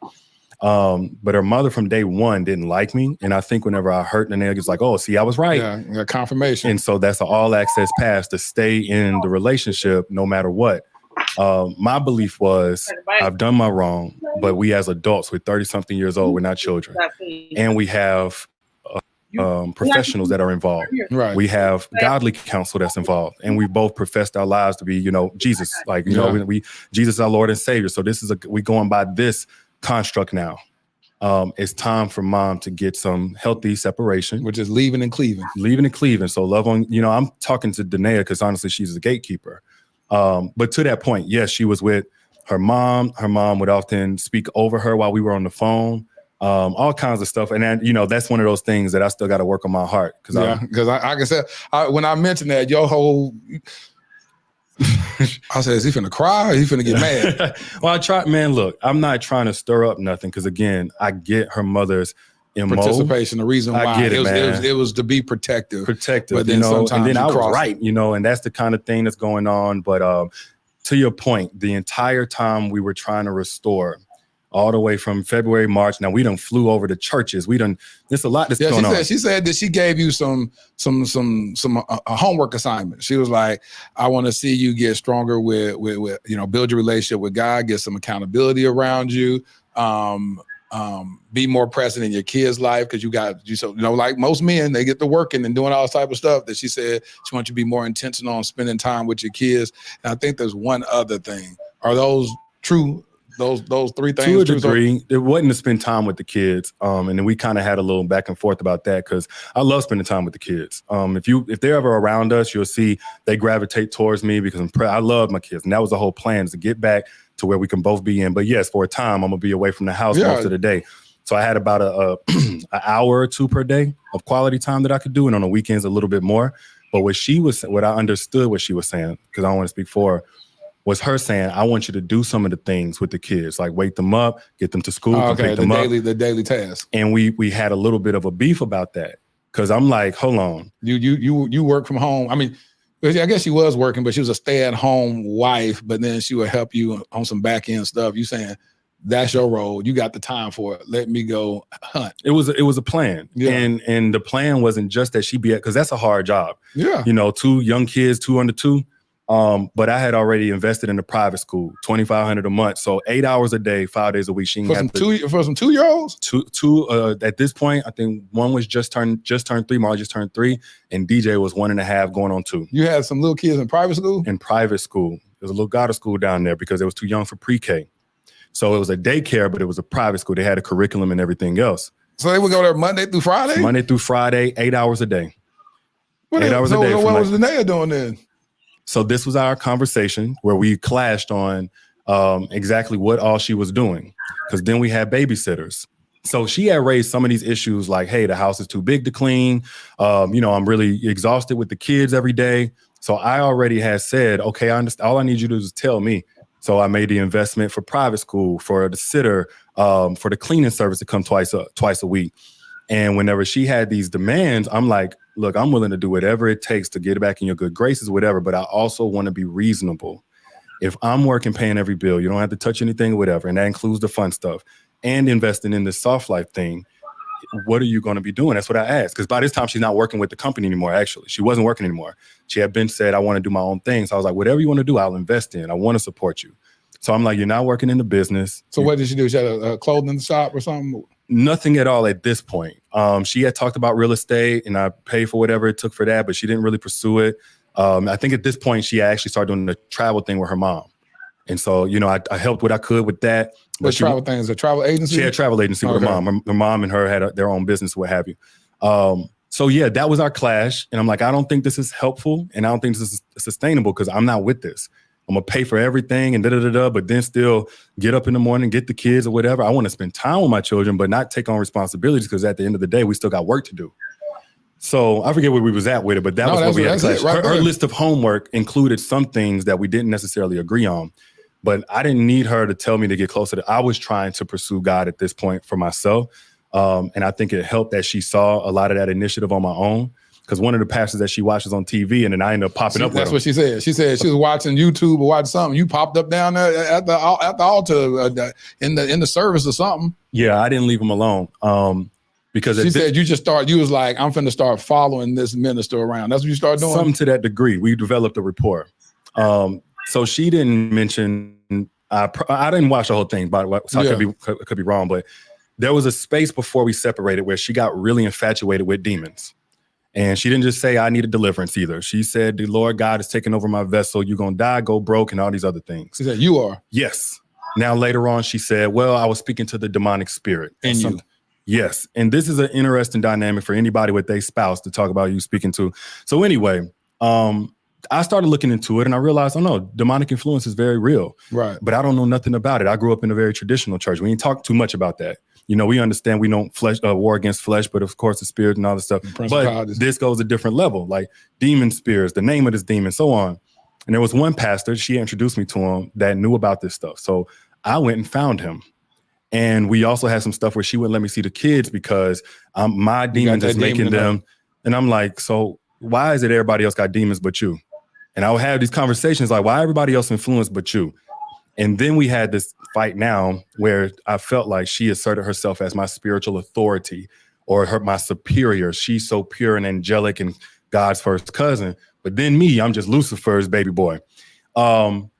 I: But her mother from day one didn't like me. And I think whenever I hurt Danae, it's like, oh, see, I was right.
C: Yeah, confirmation.
I: And so that's an all access pass to stay in the relationship no matter what. My belief was I've done my wrong, but we as adults, we're 30 something years old, we're not children. And we have professionals that are involved.
C: Right.
I: We have godly counsel that's involved, and we both professed our lives to be, Jesus, like, we Jesus, our Lord and Savior. So we going by this construct now. It's time for mom to get some healthy separation,
C: which is leaving and cleaving.
I: So love on, I'm talking to Danae because honestly, she's the gatekeeper. But to that point, yes, she was with her mom. Her mom would often speak over her while we were on the phone. All kinds of stuff. And then, that's one of those things that I still got to work on my heart. Because
C: I can say, when I mentioned that, your whole, I said, is he finna cry or is he finna get mad?
I: Well, I tried, man, look, I'm not trying to stir up nothing. Because again, I get her mother's
C: participation. The reason why
I: I get it,
C: it was to be protective.
I: But then sometimes and then I was right, and that's the kind of thing that's going on. But to your point, the entire time we were trying to restore, all the way from February, March. Now we done flew over to churches. There's a lot that's going on.
C: She said that she gave you some homework assignment. She was like, I want to see you get stronger with build your relationship with God, get some accountability around you, be more present in your kids' life because like most men, they get to working and doing all this type of stuff. That she said she wants you to be more intentional on spending time with your kids. And I think there's one other thing. Are those true? Those three things.
I: To a degree, it wasn't to spend time with the kids, and then we kind of had a little back and forth about that because I love spending time with the kids. If they're ever around us, you'll see they gravitate towards me because I love my kids, and that was the whole plan, is to get back to where we can both be in. But yes, for a time, I'm gonna be away from the house most of the day, so I had about an hour or two per day of quality time that I could do, and on the weekends a little bit more. But what I understood what she was saying, because I don't want to speak for her, was her saying, I want you to do some of the things with the kids, like wake them up, get them to school, pick them up.
C: The daily task.
I: And we had a little bit of a beef about that. Cause I'm like, hold on.
C: You work from home. I mean, I guess she was working, but she was a stay-at-home wife, but then she would help you on some back-end stuff. You saying that's your role. You got the time for it. Let me go hunt.
I: It was a plan. Yeah. And the plan wasn't just that she be because that's a hard job.
C: Yeah.
I: 2 young kids, 2 under 2. But I had already invested in a private school, $2,500 a month. So 8 hours a day, 5 days a week.
C: For some 2-year-olds?
I: Two at this point, I think one was just turned 3, Marley just turned 3, and DJ was 1.5 going on 2.
C: You had some little kids in private school?
I: In private school. There's a little Goddard school down there because it was too young for pre-K. So it was a daycare, but it was a private school. They had a curriculum and everything else.
C: So they would go there Monday through Friday?
I: Monday through Friday, 8 hours a day.
C: 8 hours a day. So what was Danae doing then?
I: So this was our conversation where we clashed on exactly what all she was doing. because then we had babysitters. So she had raised some of these issues like, hey, the house is too big to clean. I'm really exhausted with the kids every day. So I already had said, okay, I understand. All I need you to do is tell me. So I made the investment for private school, for the sitter, for the cleaning service to come twice a week. And whenever she had these demands, I'm like, look, I'm willing to do whatever it takes to get back in your good graces, whatever. But I also want to be reasonable. If I'm working, paying every bill, you don't have to touch anything, whatever. And that includes the fun stuff and investing in this soft life thing. What are you going to be doing? That's what I asked. Because by this time, she's not working with the company anymore, actually. She wasn't working anymore. She had been said, I want to do my own thing. So I was like, whatever you want to do, I'll invest in. I want to support you. So I'm like, you're not working in the business.
C: So what did she do? She had a clothing shop or something?
I: Nothing at all at this point. She had talked about real estate and I paid for whatever it took for that, but she didn't really pursue it. I think at this point, she actually started doing the travel thing with her mom. And so, I helped what I could with that.
C: What travel thing? Is a travel agency?
I: She had a travel agency with her mom. Her mom and her had their own business, what have you. So yeah, that was our clash. And I'm like, I don't think this is helpful and I don't think this is sustainable because I'm not with this. I'm going to pay for everything and but then still get up in the morning, get the kids or whatever. I want to spend time with my children, but not take on responsibilities because at the end of the day, we still got work to do. So I forget where we was at with it, but that was what we had. Her list of homework included some things that we didn't necessarily agree on, but I didn't need her to tell me to get closer to. I was trying to pursue God at this point for myself. And I think it helped that she saw a lot of that initiative on my own. Because one of the pastors that she watches on TV, and then I ended up popping up with
C: That's
I: him.
C: what she said. She said she was watching YouTube or watching something. You popped up down there at the altar in the service or something.
I: Yeah, I didn't leave him alone. Because
C: she said you was like, I'm finna start following this minister around. That's what you started doing?
I: Something to that degree. We developed a rapport. So she didn't mention, I didn't watch the whole thing, by the way, so I could be wrong, but there was a space before we separated where she got really infatuated with demons. And she didn't just say, I need a deliverance either. She said, the Lord God is taking over my vessel. You're going to die, go broke, and all these other things.
C: She said, you are?
I: Yes. Now, later on, she said, well, I was speaking to the demonic spirit.
C: And you?
I: Yes. And this is an interesting dynamic for anybody with their spouse to talk about you speaking to. So anyway, I started looking into it and I realized, oh no, demonic influence is very real.
C: Right.
I: But I don't know nothing about it. I grew up in a very traditional church. We didn't talk too much about that. We understand we don't war against flesh, but of course the spirit and all this stuff. But this goes a different level, like demon spirits, the name of this demon, so on. And there was one pastor, she introduced me to him that knew about this stuff. So I went and found him. And we also had some stuff where she wouldn't let me see the kids because my demons is making them. And I'm like, so why is it everybody else got demons but you? And I would have these conversations like, why everybody else influenced but you? And then we had this fight now where I felt like she asserted herself as my spiritual authority or my superior. She's so pure and angelic and God's first cousin. But then me, I'm just Lucifer's baby boy. I'm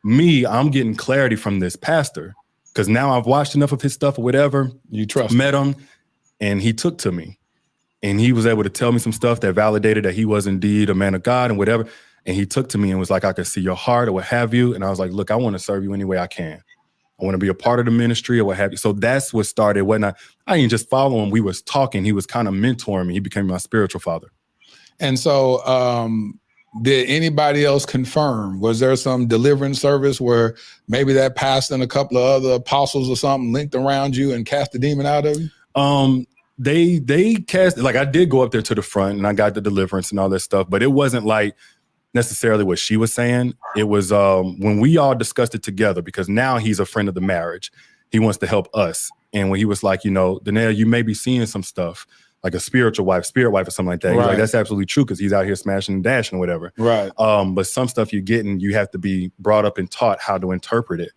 I: getting clarity from this pastor because now I've watched enough of his stuff or whatever.
C: You trust
I: met him and he took to me and he was able to tell me some stuff that validated that he was indeed a man of God and whatever. And he took to me and was like, I could see your heart or what have you. And I was like, look, I want to serve you any way I can. I want to be a part of the ministry or what have you. So that's what started. I didn't just follow him. We was talking. He was kind of mentoring me. He became my spiritual father.
C: And so did anybody else confirm? Was there some deliverance service where maybe that pastor and a couple of other apostles or something linked around you and cast the demon out of you?
I: They cast, like I did go up there to the front and I got the deliverance and all that stuff, but it wasn't like necessarily what she was saying. It was when we all discussed it together, because now he's a friend of the marriage. He wants to help us. And when he was like, Danae, you may be seeing some stuff like a spirit wife or something like that. Right. He's like, that's absolutely true because he's out here smashing and dashing or whatever.
C: Right.
I: But some stuff you're getting, you have to be brought up and taught how to interpret it.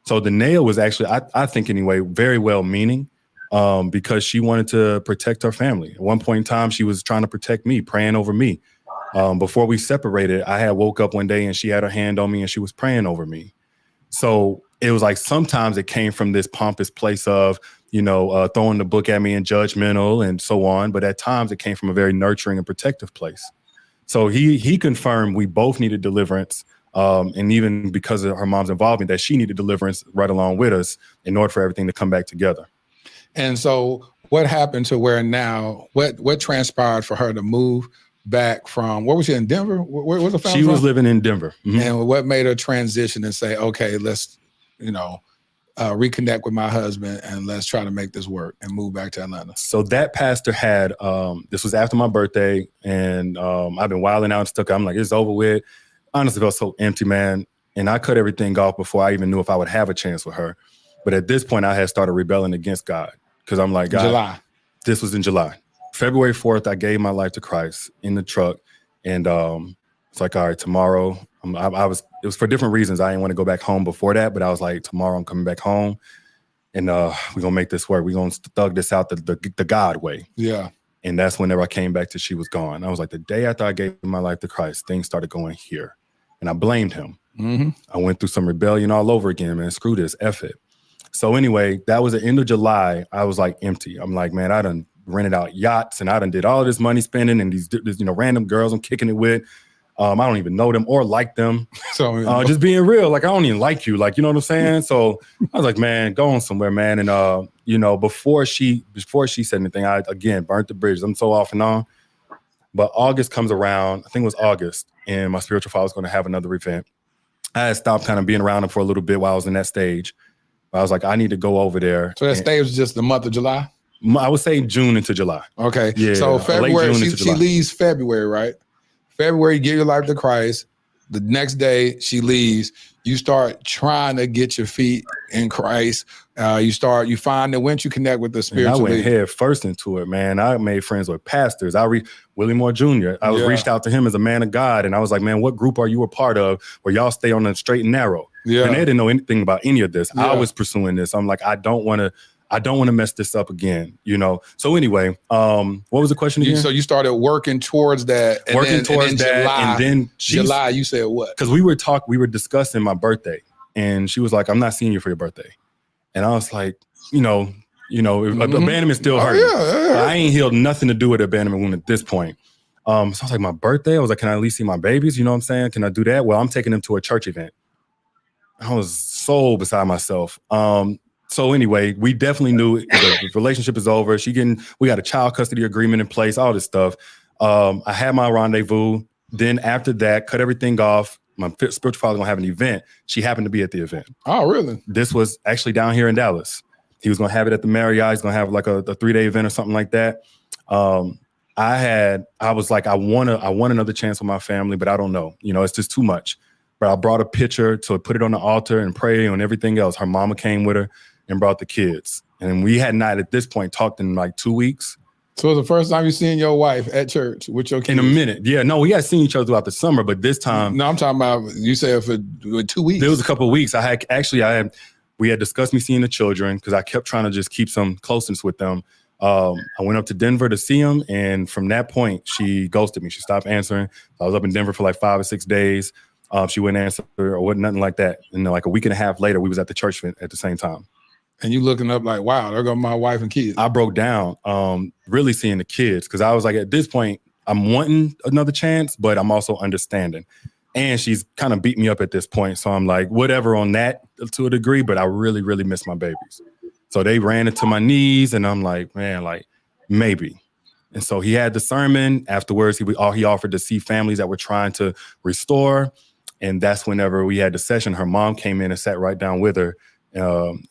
I: So Danae was actually, I think anyway, very well meaning because she wanted to protect her family. At one point in time, she was trying to protect me, praying over me. Before we separated, I had woke up one day and she had her hand on me and she was praying over me. So it was like sometimes it came from this pompous place of, throwing the book at me and judgmental and so on. But at times it came from a very nurturing and protective place. So he confirmed we both needed deliverance. And even because of her mom's involvement, that she needed deliverance right along with us in order for everything to come back together.
C: And so what happened to where now, what transpired for her to move back from, where was she in Denver? Where was the family
I: She was
C: from?
I: living in Denver. Mm-hmm.
C: And what made her transition and say, okay, let's, reconnect with my husband and let's try to make this work and move back to Atlanta?
I: So that pastor had, this was after my birthday, and I've been wilding out and stuck. I'm like, it's over with. Honestly, felt so empty, man. And I cut everything off before I even knew if I would have a chance with her. But at this point, I had started rebelling against God because I'm like, God,
C: July.
I: This was in July. February 4th, I gave my life to Christ in the truck. And it's like, all right, tomorrow, it was for different reasons. I didn't want to go back home before that, but I was like, tomorrow I'm coming back home and we're going to make this work. We're going to thug this out the God way.
C: Yeah.
I: And that's whenever I came back to she was gone. I was like, the day after I gave my life to Christ, things started going here. And I blamed him.
C: Mm-hmm.
I: I went through some rebellion all over again, man. Screw this, F it. So anyway, that was the end of July. I was like empty. I'm like, man, I done rented out yachts and I done did all this money spending and these random girls I'm kicking it with. I don't even know them or like them.
C: So
I: just being real, like I don't even like you, like, you know what I'm saying? So I was like, man, go on somewhere, man. And before she said anything, I again burnt the bridges. I'm so off and on. But August comes around, I think it was August, and my spiritual father was going to have another event. I had stopped kind of being around him for a little bit while I was in that stage. But I was like, I need to go over there.
C: So that stage was just the month of July?
I: I would say June into July.
C: Okay.
I: Yeah.
C: So February, she leaves February, right? February, you give your life to Christ. The next day she leaves. You start trying to get your feet in Christ. You find that once you connect with the spiritual,
I: I went head first into it, man. I made friends with pastors. Willie Moore Jr. I reached out to him as a man of God, and I was like, man, what group are you a part of where y'all stay on the straight and narrow?
C: Yeah.
I: And they didn't know anything about any of this.
C: Yeah.
I: I was pursuing this. I'm like, I don't want to mess this up again, you know? So anyway, what was the question again?
C: So you started working towards that. And then July, you said what?
I: Because we were discussing my birthday, and she was like, I'm not seeing you for your birthday. And I was like, abandonment still hurt.
C: Yeah.
I: I ain't healed nothing to do with abandonment wound at this point. So I was like, my birthday? I was like, can I at least see my babies? You know what I'm saying? Can I do that? Well, I'm taking them to a church event. I was so beside myself. So anyway, we definitely knew the relationship is over. We got a child custody agreement in place, all this stuff. I had my rendezvous. Then after that, cut everything off. My spiritual father was gonna have an event. She happened to be at the event.
C: Oh, really?
I: This was actually down here in Dallas. He was gonna have it at the Marriott. He's gonna have like a 3-day event or something like that. I was like, I want another chance with my family, but I don't know. It's just too much. But I brought a picture to put it on the altar and pray and everything else. Her mama came with her and brought the kids. And we had not at this point talked in like 2 weeks.
C: So it was the first time you seen your wife at church with your kids?
I: In a minute. Yeah, no, we had seen each other throughout the summer, but this time.
C: No, I'm talking about, you said for 2 weeks.
I: There was a couple of weeks. We had discussed me seeing the children because I kept trying to just keep some closeness with them. I went up to Denver to see them. And from that point, she ghosted me. She stopped answering. I was up in Denver for like 5 or 6 days. She wouldn't answer or nothing like that. And like a week and a half later, we was at the church at the same time.
C: And you looking up like, wow, there go my wife and kids.
I: I broke down, really seeing the kids. Cause I was like, at this point, I'm wanting another chance, but I'm also understanding. And she's kind of beat me up at this point. So I'm like, whatever on that to a degree, but I really, really miss my babies. So they ran into my knees and I'm like, man, like maybe. And so he had the sermon. Afterwards, he offered to see families that were trying to restore. And that's whenever we had the session, her mom came in and sat right down with her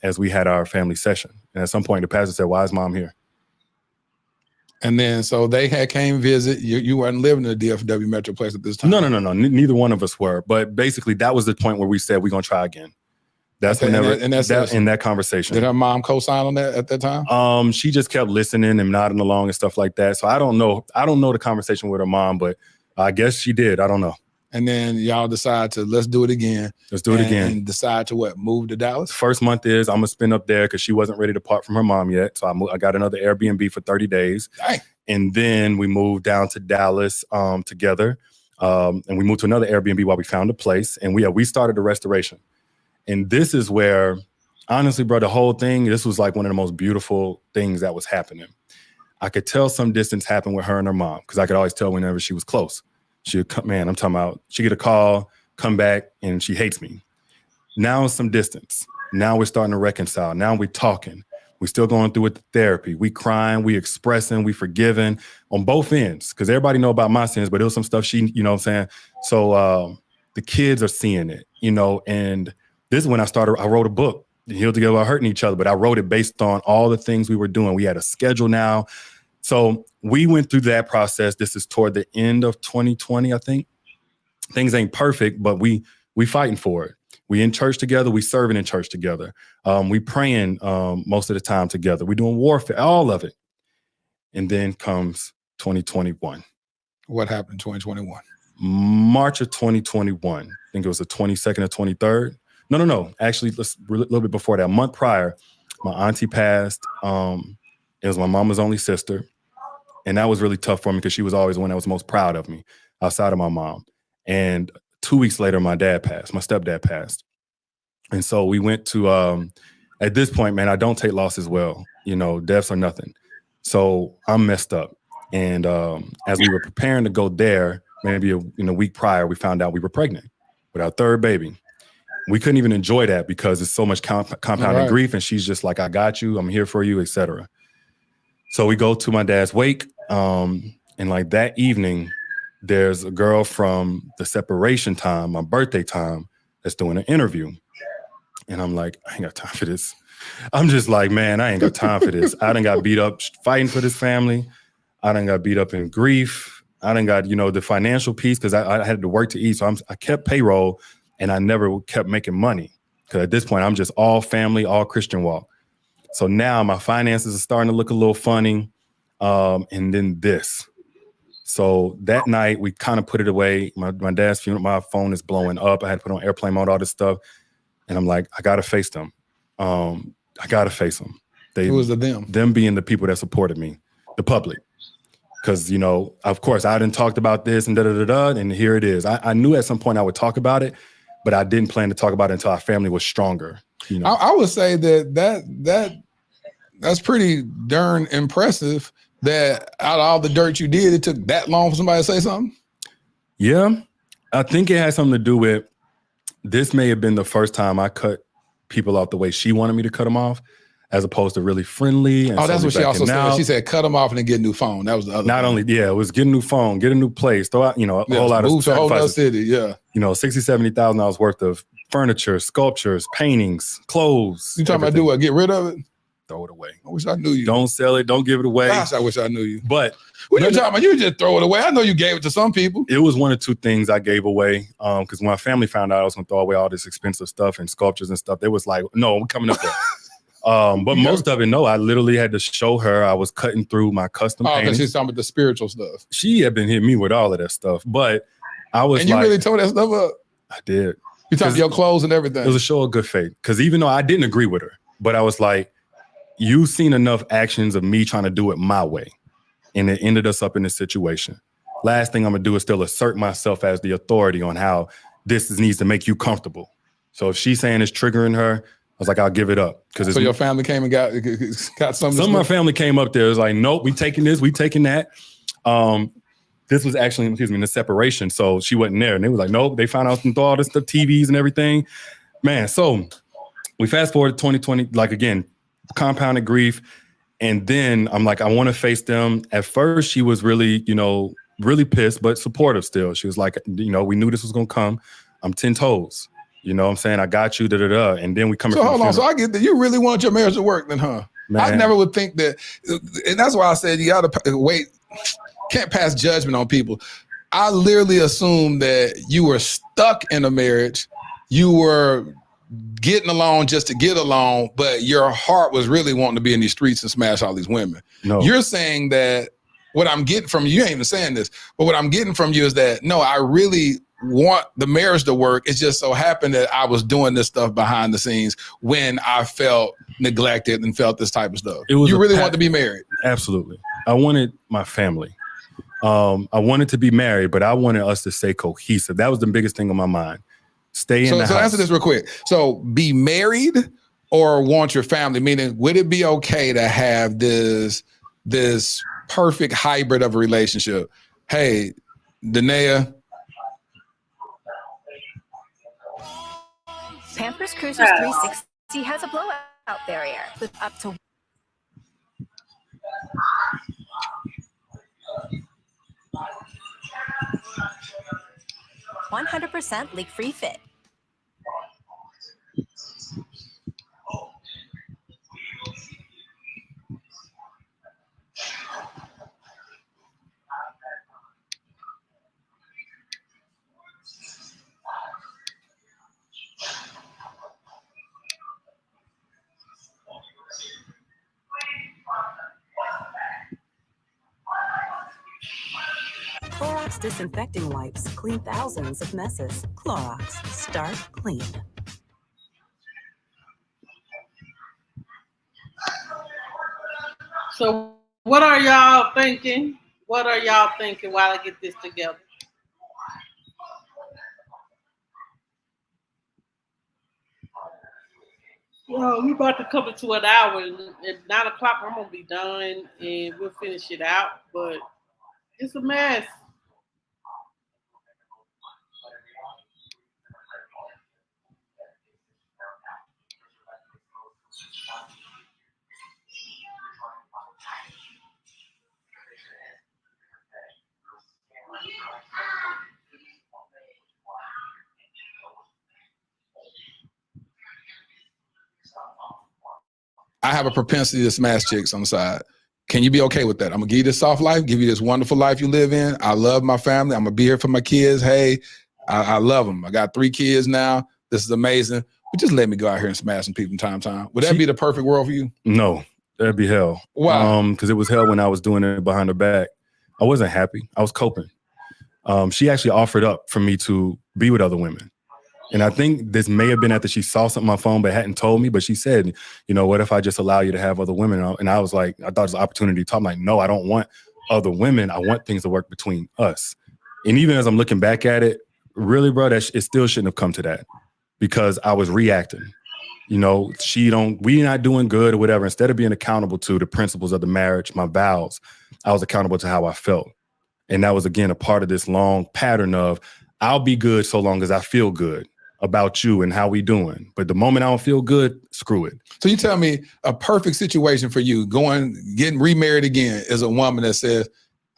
I: as we had our family session. And at some point, the pastor said, why is mom here?
C: And then, so they came visit. You weren't living in the DFW Metroplex at this time?
I: No. Neither one of us were. But basically, that was the point where we said, we're going to try again. That's in that conversation.
C: Did her mom co-sign on that at that time?
I: She just kept listening and nodding along and stuff like that. So I don't know the conversation with her mom, but I guess she did. I don't know.
C: And then y'all decide to let's do it again.
I: Let's do it again.
C: And decide to what? Move to Dallas?
I: First month is I'm going to spend up there because she wasn't ready to part from her mom yet. So I got another Airbnb for 30 days.
C: Dang.
I: And then we moved down to Dallas together. And we moved to another Airbnb while we found a place. And we started the restoration. And this is where, honestly, bro, the whole thing, this was like one of the most beautiful things that was happening. I could tell some distance happened with her and her mom because I could always tell whenever she was close. She would come, man, I'm talking about, she get a call, come back, and she hates me. Now it's some distance. Now we're starting to reconcile. Now we're talking. We're still going through with the therapy. We crying, we expressing, we forgiving on both ends. Because everybody know about my sins, but it was some stuff she, you know what I'm saying? So the kids are seeing it, and this is when I wrote a book. healed together while hurting each other. But I wrote it based on all the things we were doing. We had a schedule now. So we went through that process. This is toward the end of 2020, I think. Things ain't perfect, but we fighting for it. We in church together. We serving in church together. We praying most of the time together. We doing warfare, all of it. And then comes 2021.
C: What happened in 2021?
I: March of 2021. I think it was the 22nd or 23rd. No. Actually, a little bit before that. A month prior, my auntie passed. It was my mama's only sister. And that was really tough for me because she was always the one that was most proud of me outside of my mom. And 2 weeks later, my dad passed. My stepdad passed. And so we went to, at this point, man, I don't take losses well. You know, deaths are nothing. So I'm messed up. And as we were preparing to go there, maybe a week prior, we found out we were pregnant with our third baby. We couldn't even enjoy that because there's so much compounding grief. And she's just like, I got you. I'm here for you, etc. So we go to my dad's wake. And like that evening, there's a girl from the separation time, my birthday time, that's doing an interview. And I'm like, I ain't got time for this. I'm just like, man, I ain't got time for this. I done got beat up fighting for this family. I done got beat up in grief. I done got, the financial piece because I had to work to eat. So I kept payroll and I never kept making money. Because at this point, I'm just all family, all Christian walk. So now my finances are starting to look a little funny. And then this. So that night we kind of put it away. My dad's funeral, my phone is blowing up. I had to put on airplane mode, all this stuff. And I'm like, I got to face them. I got to face them.
C: Who was the them?
I: Them being the people that supported me, the public. Because, of course, I done talked about this and and here it is. I knew at some point I would talk about it, but I didn't plan to talk about it until our family was stronger.
C: I would say that's pretty darn impressive that out of all the dirt you did, it took that long for somebody to say something?
I: Yeah, I think it has something to do with, this may have been the first time I cut people off the way she wanted me to cut them off, as opposed to really friendly. And
C: that's what she also said. She said, cut them off and then get a new phone. That was the other
I: Not only, it was get a new phone, get a new place, throw out, a whole lot of
C: move to a whole other city, yeah.
I: $60,000, $70,000 worth of furniture, sculptures, paintings, clothes.
C: You talking about do what? Get rid of it?
I: Throw it away.
C: I wish I knew you.
I: Don't sell it. Don't give it away.
C: Gosh, I wish I knew you.
I: But
C: what you talking about? You just throw it away. I know you gave it to some people.
I: It was one or two things I gave away. Because when my family found out I was going to throw away all this expensive stuff and sculptures and stuff, they was like, no, we're coming up there. But most of it, no, I literally had to show her I was cutting through my custom paintings.
C: Because she's talking about the spiritual stuff.
I: She had been hitting me with all of that stuff. But I was
C: And you really tore that stuff up?
I: I did.
C: You talking your clothes and everything?
I: It was a show of good faith. Because even though I didn't agree with her, but I was like, you've seen enough actions of me trying to do it my way. And it ended us up in this situation. Last thing I'm going to do is still assert myself as the authority on how this needs to make you comfortable. So if she's saying it's triggering her, I was like, I'll give it up. So
C: your family came and got some.
I: Some of my family came up there. It was like, nope, we taking this, we taking that. This was actually, in the separation. So she wasn't there. And they was like, nope, they found out and throw all this stuff, TVs and everything. Man, so we fast forward to 2020, like again, compounded grief. And then I'm like, I want to face them. At first, she was really, really pissed, but supportive still. She was like, we knew this was going to come. I'm 10 toes. You know what I'm saying? I got you, da-da-da. And then we come.
C: So hold on. So I get that you really want your marriage to work then, huh? Man. I never would think that. And that's why I said you got to wait. Can't pass judgment on people. I literally assumed that you were stuck in a marriage. You were getting along just to get along, but your heart was really wanting to be in these streets and smash all these women.
I: No.
C: You're saying that what I'm getting from you ain't even saying this, but what I'm getting from you is that, no, I really want the marriage to work. It just so happened that I was doing this stuff behind the scenes when I felt neglected and felt this type of stuff. You really want to be married?
I: Absolutely. I wanted my family. I wanted to be married, but I wanted us to stay cohesive. That was the biggest thing on my mind. Stay in the house. So
C: answer this real quick. So be married or want your family? Meaning, would it be okay to have this perfect hybrid of a relationship? Hey, Danae.
M: Pampers Cruisers 360 has a blowout barrier with up to 100% leak-free fit.
K: Clorox disinfecting wipes clean thousands of messes. Clorox, start clean.
A: So what are y'all thinking? What are y'all thinking while I get this together? Well, we're about to come into an hour. And at 9 o'clock, I'm going to be done and we'll finish it out. But it's a mess.
C: I have a propensity to smash chicks on the side. Can you be okay with that? I'm gonna give you this soft life, give you this wonderful life you live in. I love my family. I'm gonna be here for my kids. Hey, I love them. I got 3 kids now. This is amazing. But just let me go out here and smash some people from time to time. Would that be the perfect world for you?
I: No, that'd be hell.
C: Why?
I: Because it was hell when I was doing it behind her back. I wasn't happy. I was coping. She actually offered up for me to be with other women. And I think this may have been after she saw something on my phone but hadn't told me. But she said, you know, what if I just allow you to have other women? And I was like, I thought it was an opportunity to talk. I'm like, no, I don't want other women. I want things to work between us. And even as I'm looking back at it, really, bro, it still shouldn't have come to that because I was reacting. You know, we not doing good or whatever. Instead of being accountable to the principles of the marriage, my vows, I was accountable to how I felt. And that was, again, a part of this long pattern of I'll be good so long as I feel good about you and how we doing. But the moment I don't feel good, screw it.
C: So you tell me a perfect situation for you getting remarried again is a woman that says,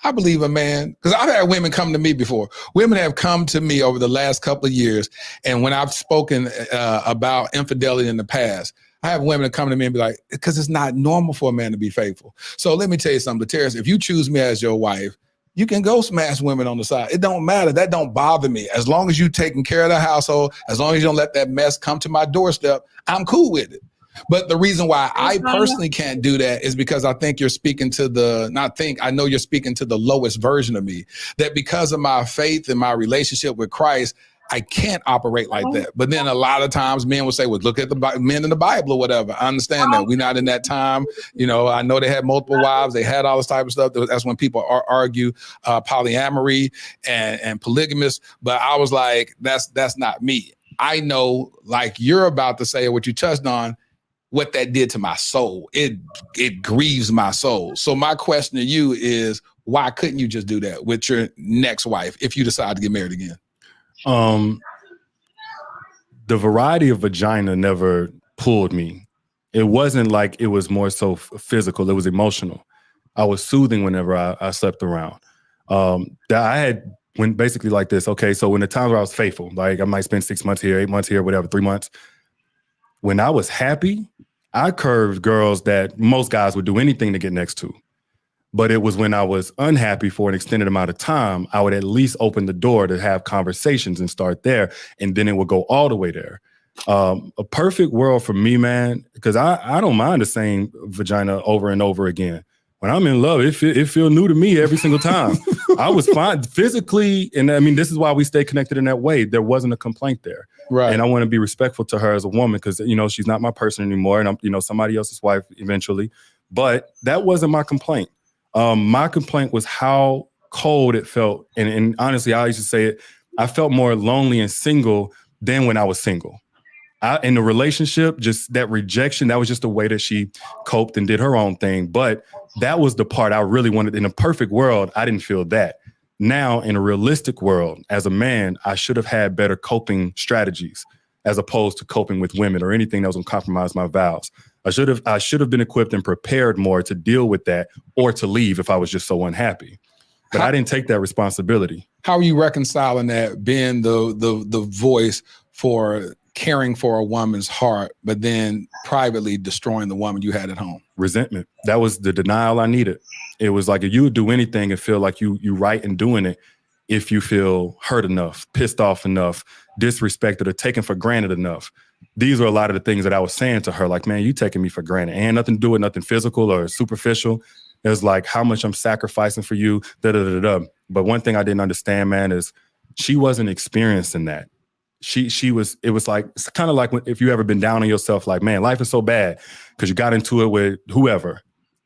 C: I believe a man, because I've had women come to me before. Women have come to me over the last couple of years. And when I've spoken about infidelity in the past, I have women that come to me and be like, because it's not normal for a man to be faithful. So let me tell you something, Terrence, if you choose me as your wife, you can go smash women on the side. It don't matter. That don't bother me. As long as you taking care of the household, as long as you don't let that mess come to my doorstep, I'm cool with it. But the reason why I personally can't do that is because I think you're speaking to I know you're speaking to the lowest version of me. That because of my faith and my relationship with Christ, I can't operate like that. But then a lot of times men will say, well, look at the men in the Bible or whatever. I understand that. We're not in that time. You know, I know they had multiple wives. They had all this type of stuff. That's when people argue polyamory and polygamous. But I was like, that's not me. I know, like you're about to say, what you touched on, what that did to my soul. It grieves my soul. So my question to you is, why couldn't you just do that with your next wife if you decide to get married again?
I: The variety of vagina never pulled me. It wasn't like it was more so physical. It was emotional. I was soothing whenever I slept around. That I had when basically like this. Okay, so when the times where I was faithful, like I might spend 6 months here, 8 months here, whatever, 3 months. When I was happy, I curved girls that most guys would do anything to get next to. But it was when I was unhappy for an extended amount of time, I would at least open the door to have conversations and start there. And then it would go all the way there. A perfect world for me, man, because I don't mind the same vagina over and over again. When I'm in love, it feel new to me every single time. I was fine physically. And I mean, this is why we stay connected in that way. There wasn't a complaint there.
C: Right.
I: And I want to be respectful to her as a woman because, you know, she's not my person anymore. And I'm, you know, somebody else's wife eventually. But that wasn't my complaint. My complaint was how cold it felt. And honestly, I used to say it, I felt more lonely and single than when I was single. In the relationship, just that rejection, that was just the way that she coped and did her own thing. But that was the part I really wanted. In a perfect world, I didn't feel that. Now, in a realistic world, as a man, I should have had better coping strategies as opposed to coping with women or anything that was going to compromise my vows. I should have been equipped and prepared more to deal with that or to leave if I was just so unhappy. But I didn't take that responsibility.
C: How are you reconciling that, being the voice for caring for a woman's heart, but then privately destroying the woman you had at home?
I: Resentment. That was the denial I needed. It was like, if you would do anything and feel like you right in doing it, if you feel hurt enough, pissed off enough, disrespected or taken for granted enough. These are a lot of the things that I was saying to her, like, man, you taking me for granted. And nothing to do with nothing physical or superficial. It was like how much I'm sacrificing for you, da-da-da-da. But one thing I didn't understand, man, is she wasn't experiencing that. It was like, it's kind of like if you ever been down on yourself, like, man, life is so bad because you got into it with whoever.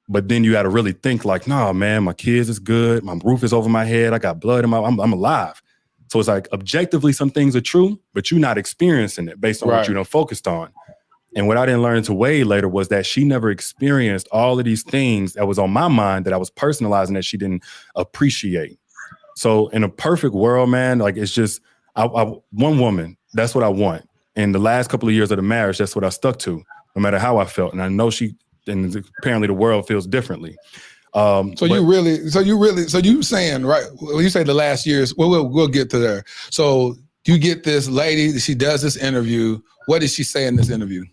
I: But then you got to really think like, nah, man, my kids is good. My roof is over my head. I got blood in I'm alive. So it's like objectively some things are true, but you're not experiencing it based on what you done focused on. And what I didn't learn until way later was that she never experienced all of these things that was on my mind that I was personalizing that she didn't appreciate. So in a perfect world, man, like it's just I one woman, that's what I want. And the last couple of years of the marriage, that's what I stuck to, no matter how I felt. And I know and apparently the world feels differently. So
C: you saying, right? When you say the last years, we'll get to there. So you get this lady, she does this interview. What did she say in this interview?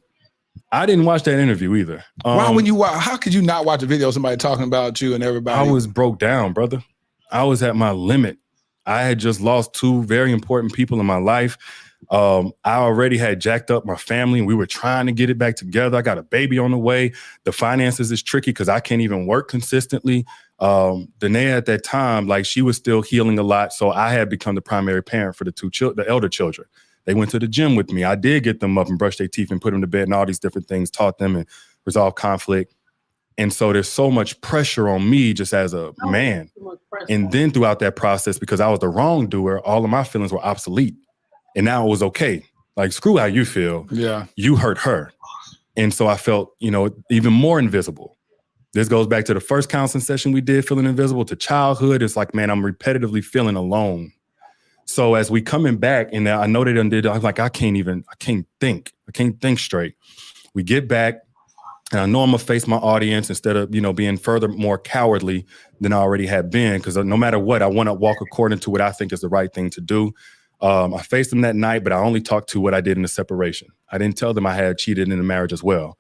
I: I didn't watch that interview either.
C: Why would you watch? How could you not watch a video of somebody talking about you and everybody?
I: I was broke down, brother. I was at my limit. I had just lost two very important people in my life. I already had jacked up my family and we were trying to get it back together. I got a baby on the way. The finances is tricky because I can't even work consistently. Danae at that time, like she was still healing a lot. So I had become the primary parent for the elder children. They went to the gym with me. I did get them up and brush their teeth and put them to bed and all these different things, taught them and resolve conflict. And so there's so much pressure on me just as a man. And then throughout that process, because I was the wrongdoer, all of my feelings were obsolete. And now it was okay. Like, screw how you feel.
C: Yeah.
I: You hurt her. And so I felt, even more invisible. This goes back to the first counseling session we did, feeling invisible, to childhood. It's like, man, I'm repetitively feeling alone. So as we coming back, and I know they done did, I was like, I can't think straight. We get back, and I know I'm gonna face my audience instead of, being further more cowardly than I already had been, because no matter what, I want to walk according to what I think is the right thing to do. I faced them that night, but I only talked to what I did in the separation. I didn't tell them I had cheated in the marriage as well.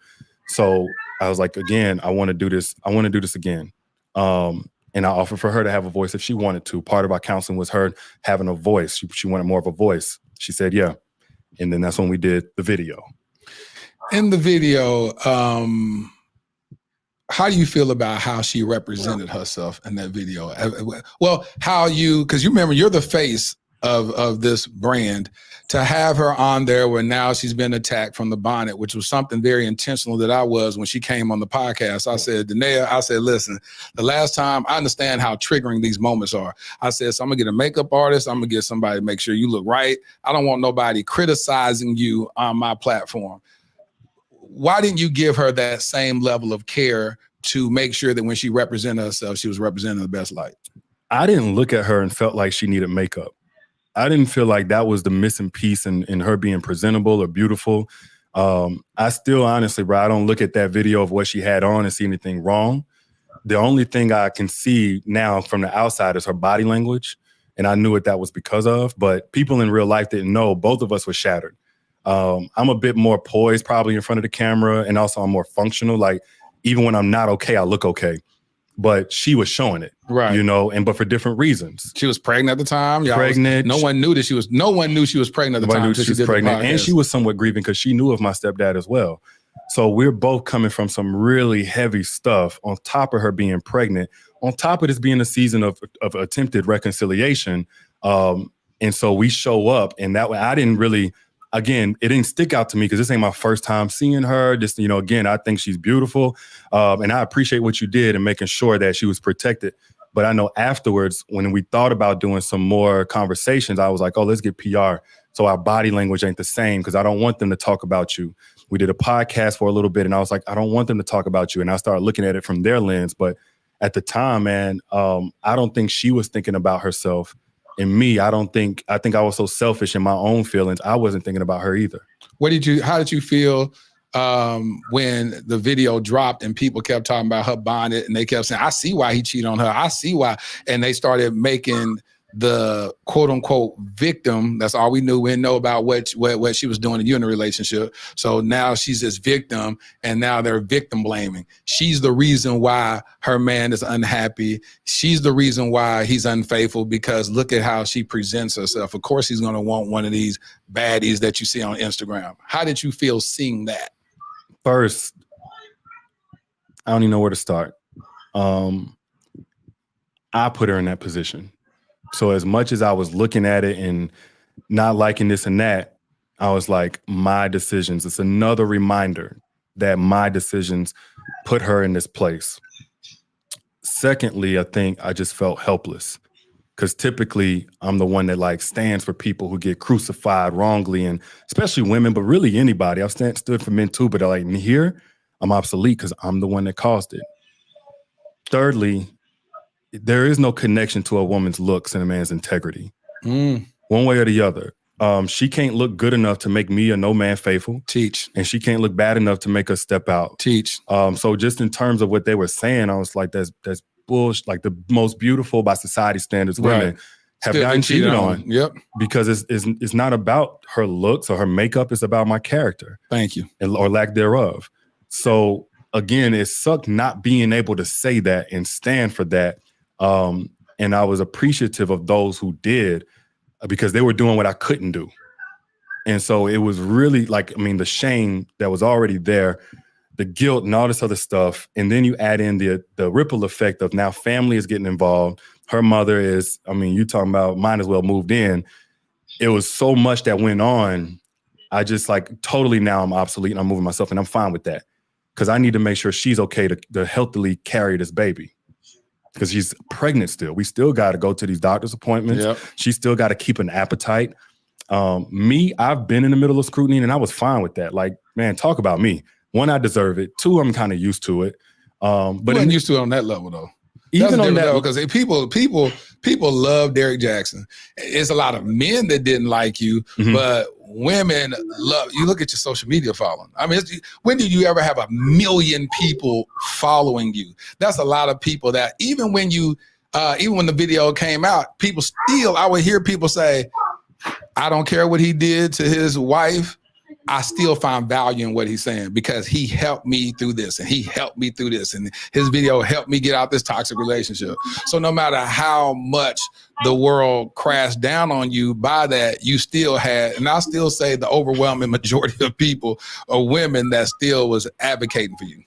I: So I was like, again, I want to do this. I want to do this again. And I offered for her to have a voice if she wanted to. Part of our counseling was her having a voice. She wanted more of a voice. She said, yeah. And then that's when we did the video.
C: In the video, how do you feel about how she represented herself in that video? Well, because you remember, you're the face of this brand, to have her on there where now she's been attacked from the bonnet, which was something very intentional that I was when she came on the podcast. I said, Danae, listen, the last time, I understand how triggering these moments are. I said, so I'm gonna get a makeup artist. I'm gonna get somebody to make sure you look right. I don't want nobody criticizing you on my platform. Why didn't you give her that same level of care to make sure that when she represented herself, she was representing the best light?
I: I didn't look at her and felt like she needed makeup. I didn't feel like that was the missing piece in her being presentable or beautiful. I still, honestly, bro, I don't look at that video of what she had on and see anything wrong. The only thing I can see now from the outside is her body language. And I knew what that was because of. But people in real life didn't know. Both of us were shattered. I'm a bit more poised probably in front of the camera. And also I'm more functional. Like, even when I'm not okay, I look okay. But she was showing it,
C: right?
I: But for different reasons.
C: She was pregnant at the time.
I: Pregnant.
C: No one knew she was pregnant at the time.
I: She was pregnant, and she was somewhat grieving because she knew of my stepdad as well. So we're both coming from some really heavy stuff. On top of her being pregnant, on top of this being a season of attempted reconciliation, and so we show up, and that way I didn't really. Again, it didn't stick out to me because this ain't my first time seeing her. Just, again, I think she's beautiful. And I appreciate what you did and making sure that she was protected. But I know afterwards, when we thought about doing some more conversations, I was like, oh, let's get PR. So our body language ain't the same because I don't want them to talk about you. We did a podcast for a little bit and I was like, I don't want them to talk about you. And I started looking at it from their lens. But at the time, man, I don't think she was thinking about herself. And me, I think I was so selfish in my own feelings. I wasn't thinking about her either.
C: How did you feel when the video dropped and people kept talking about her bonnet and they kept saying, I see why he cheated on her. I see why. And they started making the quote unquote victim. That's all we knew. We didn't know about what she was doing to you in the relationship. So now she's this victim and now they're victim blaming. She's the reason why her man is unhappy. She's the reason why he's unfaithful because look at how she presents herself. Of course, he's going to want one of these baddies that you see on Instagram. How did you feel seeing that?
I: First, I don't even know where to start. I put her in that position. So as much as I was looking at it and not liking this and that, I was like, my decisions. It's another reminder that my decisions put her in this place. Secondly, I think I just felt helpless because typically I'm the one that like stands for people who get crucified wrongly, and especially women, but really anybody. I've stood for men too, but like here, I'm obsolete because I'm the one that caused it. Thirdly, there is no connection to a woman's looks and a man's integrity. One way or the other. She can't look good enough to make me a no man faithful.
C: Teach.
I: And she can't look bad enough to make us step out.
C: Teach.
I: So just in terms of what they were saying, I was like, that's bullshit. Like the most beautiful by society standards women have gotten cheated on.
C: Yep.
I: Because it's not about her looks or her makeup. It's about my character.
C: Thank you.
I: Or lack thereof. So again, it sucked not being able to say that and stand for that. And I was appreciative of those who did, because they were doing what I couldn't do. And so it was really like, I mean, the shame that was already there, the guilt and all this other stuff. And then you add in the ripple effect of now family is getting involved. Her mother is, I mean, you talking about might as well moved in. It was so much that went on. I just like totally now I'm obsolete and I'm moving myself, and I'm fine with that because I need to make sure she's okay to healthily carry this baby. Because she's pregnant still. We still got to go to these doctor's appointments.
C: Yep.
I: She still got to keep an appetite. I've been in the middle of scrutiny and I was fine with that. Like, man, talk about me. One, I deserve it. Two, I'm kind of used to it. But
C: I'm used to it on that level though.
I: Even on that
C: level, because people love Derrick Jaxson. It's a lot of men that didn't like you, but women love you. Look at your social media following. I mean, when did you ever have 1 million people following you? That's a lot of people that even when the video came out, people still, I would hear people say, I don't care what he did to his wife. I still find value in what he's saying because he helped me through this and he helped me through this and his video helped me get out this toxic relationship. So no matter how much the world crashed down on you by that, you still had, and I still say the overwhelming majority of people are women that still was advocating for you.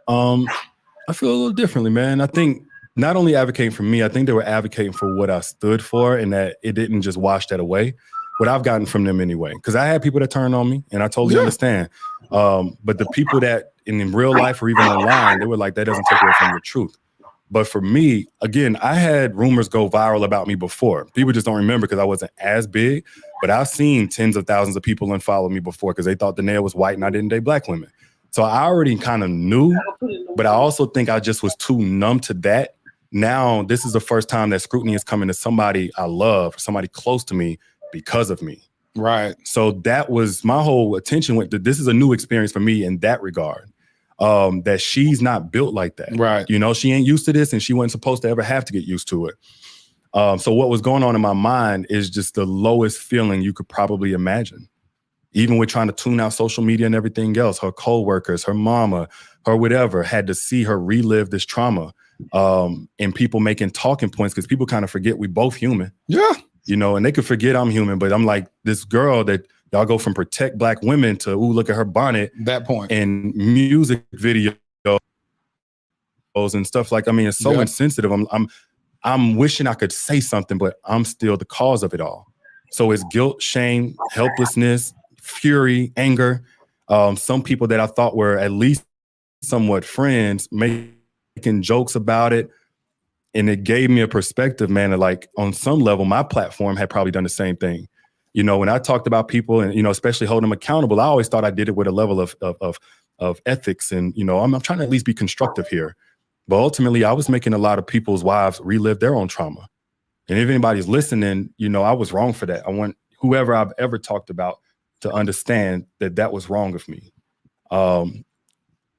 I: I feel a little differently, man. I think not only advocating for me, I think they were advocating for what I stood for and that it didn't just wash that away. What I've gotten from them anyway, because I had people that turned on me and I totally understand. But the people that in real life or even online, they were like, that doesn't take away from your truth. But for me, again, I had rumors go viral about me before. People just don't remember because I wasn't as big, but I've seen tens of thousands of people unfollow me before because they thought the nail was white and I didn't date black women. So I already kind of knew, but I also think I just was too numb to that. Now, this is the first time that scrutiny is coming to somebody I love, somebody close to me, because of me.
C: Right.
I: So that was my whole attention went to, this is a new experience for me in that regard. That she's not built like that.
C: Right.
I: You know, she ain't used to this and she wasn't supposed to ever have to get used to it. So what was going on in my mind is just the lowest feeling you could probably imagine. Even with trying to tune out social media and everything else, her coworkers, her mama, her whatever, had to see her relive this trauma. And people making talking points because people kind of forget we both human.
C: Yeah.
I: You know, and they could forget I'm human, but I'm like this girl that y'all go from protect black women to, ooh, look at her bonnet.
C: That point.
I: And music videos and stuff like, I mean, it's so insensitive. I'm wishing I could say something, but I'm still the cause of it all. So it's guilt, shame, helplessness, fury, anger. Some people that I thought were at least somewhat friends making jokes about it. And it gave me a perspective, man, that like on some level, my platform had probably done the same thing. You know, when I talked about people and, you know, especially holding them accountable, I always thought I did it with a level of ethics. And, you know, I'm trying to at least be constructive here. But ultimately, I was making a lot of people's wives relive their own trauma. And if anybody's listening, you know, I was wrong for that. I want whoever I've ever talked about to understand that that was wrong of me.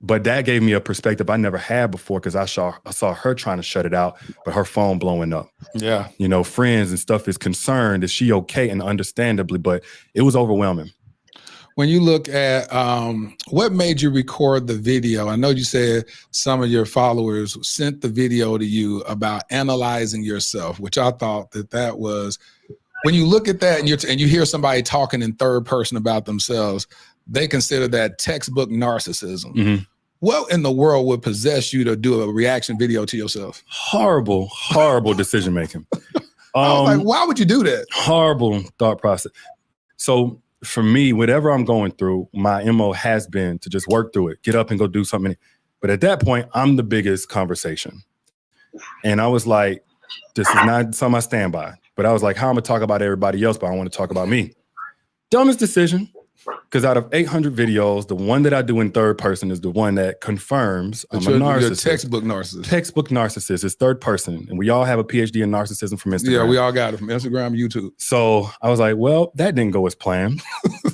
I: But that gave me a perspective I never had before because I saw her trying to shut it out, but her phone blowing up.
C: Yeah.
I: You know, friends and stuff is concerned. Is she okay? And understandably, but it was overwhelming.
C: When you look at what made you record the video, I know you said some of your followers sent the video to you about analyzing yourself, which I thought that was, when you look at that and you hear somebody talking in third person about themselves, they consider that textbook narcissism.
I: Mm-hmm.
C: What in the world would possess you to do a reaction video to yourself?
I: Horrible decision making.
C: I was like, why would you do that?
I: Horrible thought process. So for me, whatever I'm going through, my MO has been to just work through it, get up and go do something. But at that point, I'm the biggest conversation. And I was like, this is not something I stand by. But I was like, how I'm going to talk about everybody else, but I want to talk about me. Dumbest decision. Because out of 800 videos, the one that I do in third person is the one that confirms I'm a narcissist.
C: You're a textbook narcissist.
I: Textbook narcissist. It's third person. And we all have a PhD in narcissism from Instagram.
C: Yeah, we all got it from Instagram, YouTube.
I: So I was like, well, that didn't go as planned.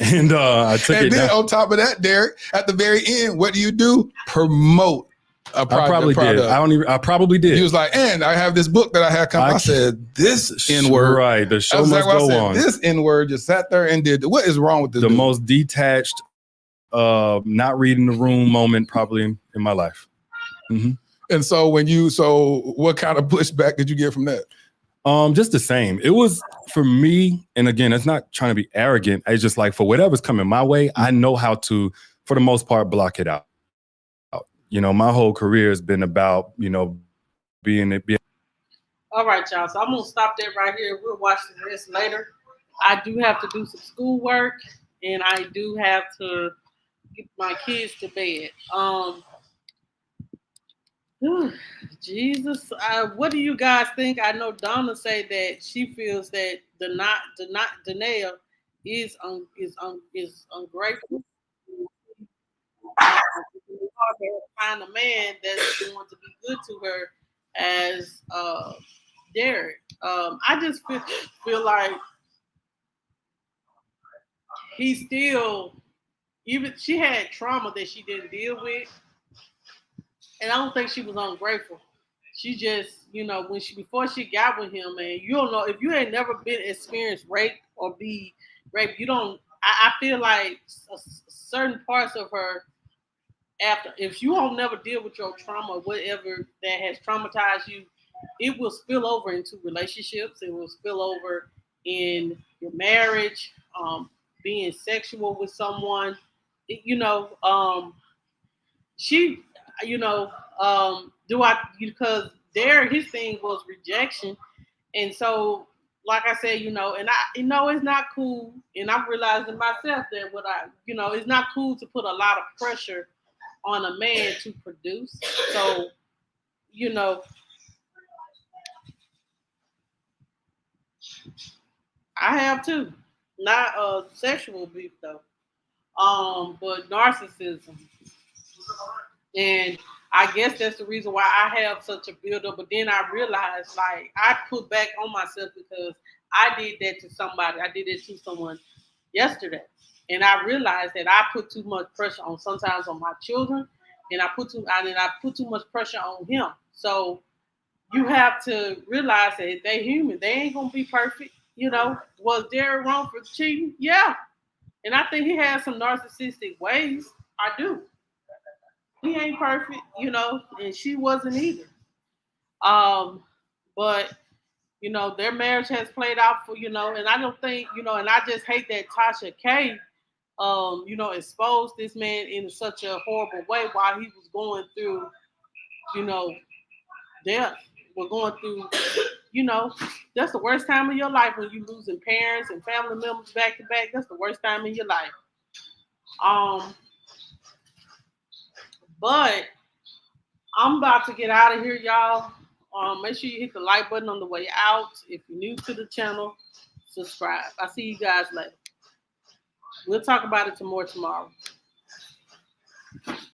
I: And I took it.
C: And then on top of that, Derrick, at the very end, what do? Promote a product.
I: I probably did. I probably did.
C: He was like, and I have this book that I had come. I said, this N-word.
I: Right. The show must go on.
C: This N-word just sat there and did. What is wrong with this?
I: The most detached, not reading the room moment probably in my life. Mm-hmm.
C: And so what kind of pushback did you get from that?
I: Just the same. It was for me, and again, it's not trying to be arrogant. It's just like for whatever's coming my way, I know how to, for the most part, block it out. You know, my whole career has been about, being.
A: All right, y'all. So I'm going to stop that right here. We'll watch this later. I do have to do some schoolwork, and I do have to get my kids to bed. Jesus, what do you guys think? I know Donna say that she feels that Danae is ungrateful. Find a man that's going to be good to her as Derrick. I just feel like he still, even she had trauma that she didn't deal with, and I don't think she was ungrateful. She just, before she got with him, man, you don't know if you ain't never been experienced rape or be raped. You don't. I feel like certain parts of her. If you don't never deal with your trauma or whatever that has traumatized you, it will spill over into relationships. It will spill over in your marriage, being sexual with someone. Because there his thing was rejection. And so, like I said, and it's not cool. And I'm realizing myself that it's not cool to put a lot of pressure on a man to produce. So, I have too. Not sexual beef though. But narcissism. And I guess that's the reason why I have such a buildup. But then I realized, like, I put back on myself because I did that to somebody. I did it to someone yesterday. And I realized that I put too much pressure sometimes on my children, and I put too much pressure on him. So you have to realize that they human. They ain't gonna be perfect. Was Derrick wrong for cheating? Yeah. And I think he has some narcissistic ways. I do. He ain't perfect, and she wasn't either. But their marriage has played out for, and I don't think, and I just hate that Tasha K exposed this man in such a horrible way while he was going through, death. We're going through, that's the worst time of your life when you losing parents and family members back to back. That's the worst time in your life. But I'm about to get out of here, y'all. Make sure you hit the like button on the way out. If you're new to the channel, subscribe. I'll see you guys later. We'll talk about it some more tomorrow.